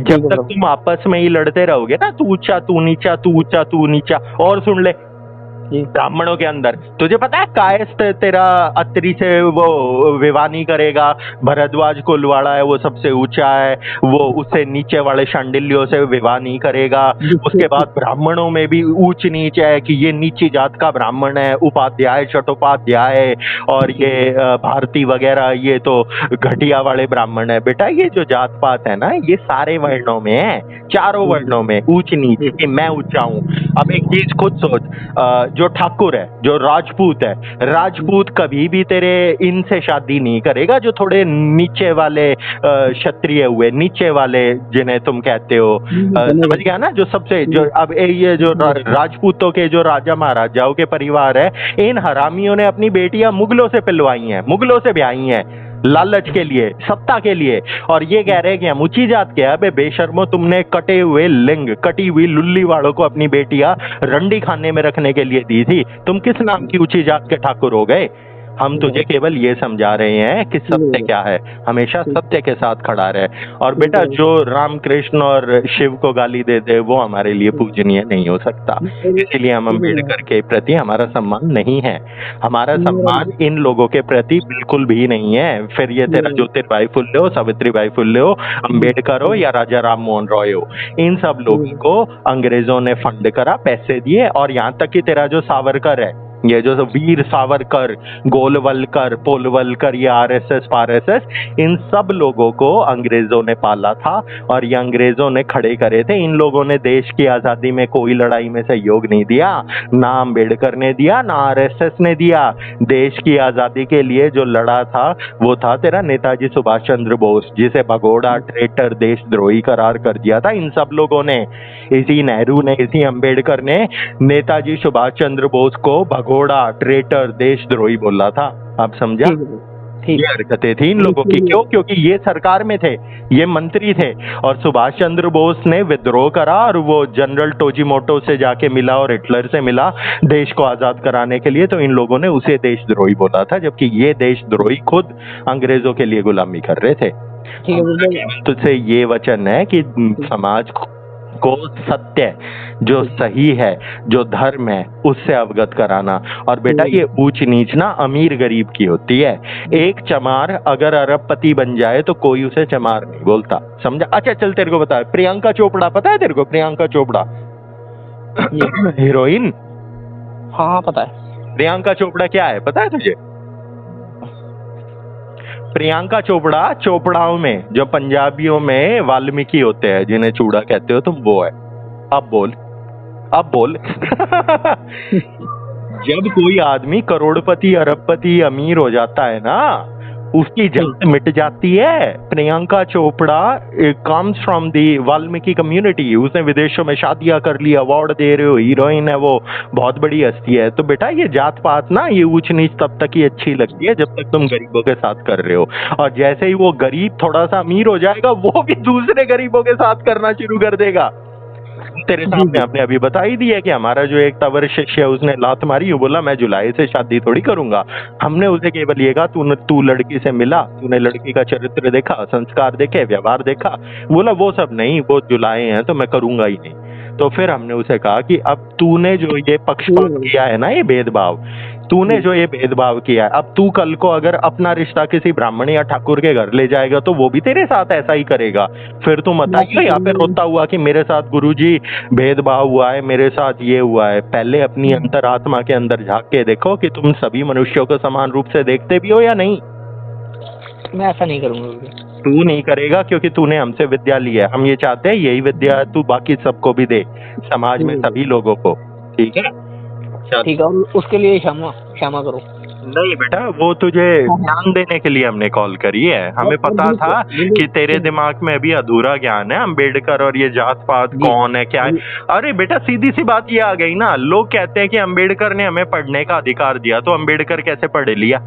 जब तक तुम आपस में ही लड़ते रहोगे ना, तू ऊंचा तू नीचा, तू ऊंचा तू नीचा। और सुन ले, ब्राह्मणों के अंदर तुझे पता है कायस्थ तेरा अत्रि से वो विवाह नहीं करेगा, भरद्वाज कुलवाड़ा है वो सबसे ऊंचा है, वो उससे नीचे वाले शांडिल्यों से विवाह नहीं करेगा। उसके बाद ब्राह्मणों में भी ऊंच नीच है कि ये नीची जात का ब्राह्मण है, उपाध्याय चट्टोपाध्याय और ये भारती वगैरह ये तो घटिया वाले ब्राह्मण है। बेटा ये जो जात पात है ना, ये सारे वर्णों में है, चारों वर्णों में ऊंच नीच कि मैं ऊंचा हूँ। अब एक चीज खुद सोच, जो ठाकुर है, जो राजपूत है, राजपूत कभी भी तेरे इनसे शादी नहीं करेगा जो थोड़े नीचे वाले क्षत्रिय हुए, नीचे वाले जिन्हें तुम कहते हो, समझ गया ना, जो सबसे जो अब ये जो राजपूतों के जो राजा महाराजाओं के परिवार है, इन हरामियों ने अपनी बेटियां मुगलों से पिलवाई हैं, मुगलों से ब्याही हैं, लालच के लिए, सत्ता के लिए। और ये कह रहे हैं कि हम ऊंची जात के। अबे बेशर्मो, तुमने कटे हुए लिंग, कटी हुई लुल्ली वालों को अपनी बेटियां रंडी खाने में रखने के लिए दी थी। तुम किस नाम की ऊंची जात के ठाकुर हो गए? हम तुझे केवल ये समझा रहे हैं कि सत्य क्या है, हमेशा सत्य के साथ खड़ा रहे। और बेटा जो रामकृष्ण और शिव को गाली दे दे वो हमारे लिए पूजनीय नहीं हो सकता, इसीलिए हम अम्बेडकर के प्रति हमारा सम्मान नहीं है। हमारा सम्मान इन लोगों के प्रति बिल्कुल भी नहीं है। फिर ये तेरा ज्योतिर्बाई फुल्ले हो, सावित्रीबाई फुल्ले हो, अम्बेडकर हो या राजा राम मोहन रॉय हो, इन सब लोगों को अंग्रेजों ने फंड करा, पैसे दिए। और यहाँ तक कि तेरा जो सावरकर है, ये जो वीर सावरकर, गोलवलकर, पोलवलकर, ये आरएसएस पारएसएस, इन सब लोगों को अंग्रेजों ने पाला था और ये अंग्रेजों ने खड़े करे थे। इन लोगों ने देश की आजादी में कोई लड़ाई में सहयोग नहीं दिया, ना अम्बेडकर ने दिया, ना आरएसएस ने दिया। देश की आजादी के लिए जो लड़ा था वो था तेरा नेताजी सुभाष चंद्र बोस, जिसे भगोड़ा, ट्रेटर, देशद्रोही करार कर दिया था इन सब लोगों ने। इसी नेहरू ने, इसी अम्बेडकर ने नेताजी सुभाष चंद्र बोस को घोड़ा, ट्रेटर, देशद्रोही बोला था। आप समझा? ये हरकतें थी इन लोगों की। क्यों? क्योंकि ये सरकार में थे, ये मंत्री थे और सुभाष चंद्र बोस ने विद्रोह करा और वो जनरल टोजीमोटो से जाके मिला और हिटलर से मिला देश को आजाद कराने के लिए, तो इन लोगों ने उसे देशद्रोही बोला था, जबकि ये देशद्रोही खुद अंग्रेजों के लिए गुलामी कर रहे थे। तुझसे ये वचन है कि समाज को सत्य, जो सही है, जो धर्म है, उससे अवगत कराना। और बेटा ये ऊंच नीच ना अमीर गरीब की होती है। एक चमार अगर अरबपति बन जाए तो कोई उसे चमार नहीं बोलता, समझा? अच्छा चल तेरे को बता, प्रियंका चोपड़ा पता है तेरे को? प्रियंका चोपड़ा हीरोइन। हाँ पता है। प्रियंका चोपड़ा क्या है पता है तुझे? प्रियंका चोपड़ा चोपड़ाओं में, जो पंजाबियों में वाल्मीकि होते हैं जिन्हें चूड़ा कहते हो तुम, वो है। अब बोल, अब बोल जब कोई आदमी करोड़पति, अरबपति, अमीर हो जाता है ना, उसकी जात मिट जाती है। Priyanka Chopra comes from the Valmiki community, उसने विदेशों में शादियां कर ली, अवार्ड दे रहे हो, हीरोइन है वो, बहुत बड़ी हस्ती है। तो बेटा ये जात पात ना, ये ऊंच नीच तब तक ही अच्छी लगती है जब तक तुम गरीबों के साथ कर रहे हो। और जैसे ही वो गरीब थोड़ा सा अमीर हो जाएगा, वो भी दूसरे गरीबों के साथ करना शुरू कर देगा। तेरे सामने आपने अभी बता ही दिया कि हमारा जो एक तवर शिष्य है उसने लात मारी, वो बोला मैं जुलाई से शादी थोड़ी करूंगा। हमने उसे केवल ये कहा तू लड़की से मिला, तूने लड़की का चरित्र देखा, संस्कार देखे, व्यवहार देखा, बोला वो सब नहीं, वो जुलाए हैं तो मैं करूंगा ही नहीं। तो फिर हमने उसे कहा कि अब तूने जो ये पक्षपात किया है ना, ये भेदभाव, तूने जो ये भेदभाव किया है, अब तू कल को अगर अपना रिश्ता किसी ब्राह्मण या ठाकुर के घर ले जाएगा तो वो भी तेरे साथ ऐसा ही करेगा। फिर तुम बताइए यहाँ पे रोता हुआ कि मेरे साथ गुरुजी भेदभाव हुआ है, मेरे साथ ये हुआ है। पहले अपनी अंतरात्मा के अंदर झांक के देखो कि तुम सभी मनुष्यों को समान रूप से देखते भी हो या नहीं। मैं ऐसा नहीं करूंगा। तू नहीं करेगा क्योंकि तूने हमसे विद्या ली है। हम ये चाहते हैं यही विद्या तू बाकी सबको भी दे, समाज में सभी लोगों को। ठीक है? ठीक है, और उसके लिए क्षमा करो। नहीं बेटा, वो तुझे ज्ञान देने के लिए हमने कॉल करी है। हमें पता था कि तेरे दिमाग में अभी अधूरा ज्ञान है, अम्बेडकर और ये जात पात कौन है क्या है। अरे बेटा सीधी सी बात ये आ गई ना, लोग कहते हैं कि अम्बेडकर ने हमें पढ़ने का अधिकार दिया, तो अम्बेडकर कैसे पढ़ लिया?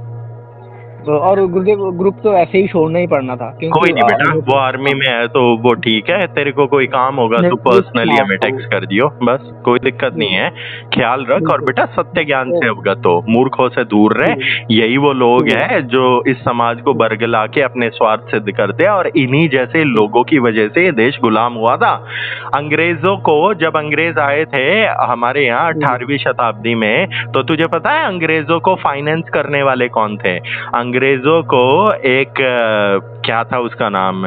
और गुरुदेव ग्रुप तो ऐसे ही छोड़ना ही पड़ना था, क्योंकि कोई नहीं बेटा, वो आर्मी में है तो वो ठीक है, तेरे को कोई काम होगा तो पर्सनली हमें टेक्स्ट कर दियो, बस कोई दिक्कत नहीं है। ख्याल रख, और बेटा सत्य ज्ञान से अवगत हो, मूर्खों से दूर रहे। यही वो लोग हैं जो इस समाज को बरगला के अपने स्वार्थ सिद्ध करते हैं, और इन्हीं जैसे लोगों की वजह से ये देश गुलाम हुआ था। अंग्रेजों को, जब अंग्रेज आए थे हमारे यहाँ 18वीं शताब्दी में, तो तुझे पता है अंग्रेजों को फाइनेंस करने वाले कौन थे? अंग्रेजों को एक क्या था उसका नाम,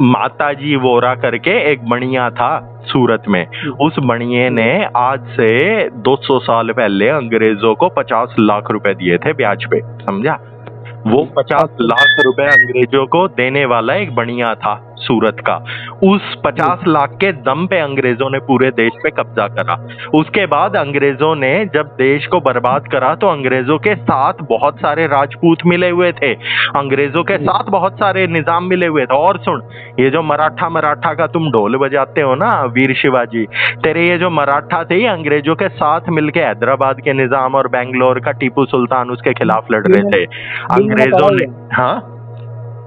माताजी वोरा करके एक बनिया था सूरत में। उस बनिए ने आज से 200 साल पहले अंग्रेजों को 50 लाख रुपए दिए थे ब्याज पे, समझा? वो 50 लाख रुपए अंग्रेजों को देने वाला एक बनिया था सूरत का। उस 50 लाख के दम पे अंग्रेजों ने पूरे देश पे कब्जा करा। उसके बाद अंग्रेजों ने जब देश को बर्बाद करा तो अंग्रेजों के साथ बहुत सारे राजपूत मिले हुए थे, अंग्रेजों के साथ बहुत सारे निजाम मिले हुए थे। और सुन, ये जो मराठा का तुम ढोल बजाते हो ना वीर शिवाजी, तेरे ये जो मराठा थे अंग्रेजों के साथ मिलके हैदराबाद के निजाम और बेंगलोर का टीपू सुल्तान उसके खिलाफ लड़ रहे थे अंग्रेजों ने। हाँ,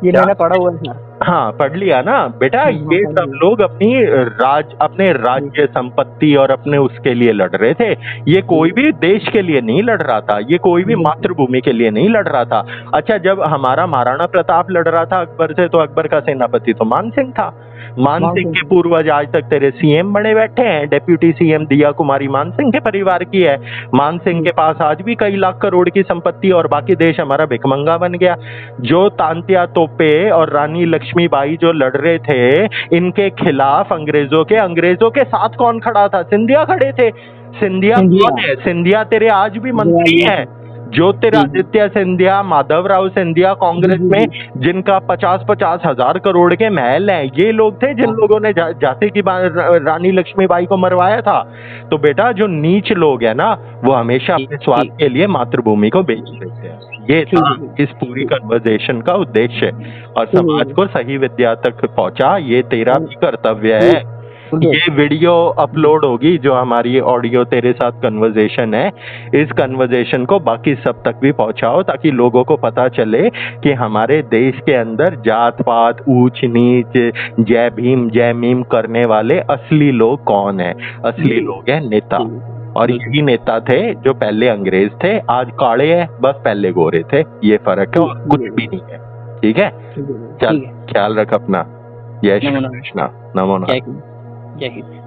ये मैंने पढ़ा हुआ है। हाँ, पढ़ लिया ना बेटा। ये सब लोग अपने राज्य संपत्ति और अपने उसके लिए लड़ रहे थे। ये कोई भी देश के लिए नहीं लड़ रहा था, ये कोई भी मातृभूमि के लिए नहीं लड़ रहा था। अच्छा, जब हमारा महाराणा प्रताप लड़ रहा था अकबर से, तो अकबर का सेनापति तो मान सिंह था। मान सिंह के पूर्वज आज तक तेरे सीएम बने बैठे हैं। डेप्यूटी सीएम दिया कुमारी मान सिंह के परिवार की है। मान सिंह के पास आज भी कई लाख करोड़ की संपत्ति, और बाकी देश हमारा भिखमंगा बन गया। जो तांत्या तोपे और रानी लक्ष्मीबाई जो लड़ रहे थे इनके खिलाफ अंग्रेजों के साथ कौन खड़ा था? सिंधिया खड़े थे। सिंधिया कौन है? सिंधिया तेरे आज भी मंत्री है। ज्योतिरादित्य सिंधिया, माधवराव सिंधिया, कांग्रेस में जिनका 50-50 हजार करोड़ के महल हैं, ये लोग थे जिन लोगों ने झांसी की रानी लक्ष्मीबाई को मरवाया था। तो बेटा, जो नीच लोग हैं ना, वो हमेशा अपने स्वार्थ के लिए मातृभूमि को बेच देते हैं। ये था इस पूरी कन्वर्सेशन का उद्देश्य, और समाज को सही विद्या तक पहुंचा, ये तेरा भी कर्तव्य है। ये वीडियो अपलोड होगी जो हमारी ऑडियो तेरे साथ कन्वर्सेशन है, इस कन्वर्सेशन को बाकी सब तक भी पहुंचाओ, ताकि लोगों को पता चले कि हमारे देश के अंदर जात पात, ऊंच नीच, जय भीम जय मीम करने वाले असली लोग कौन है। असली लोग हैं नेता, और यही नेता थे जो पहले अंग्रेज थे, आज काले हैं, बस पहले गोरे थे। ये फर्क है, और कुछ भी नहीं है। ठीक है, चल ख्याल रख अपना। जय श्री कृष्णा। नमो नारायण। जय हिंद।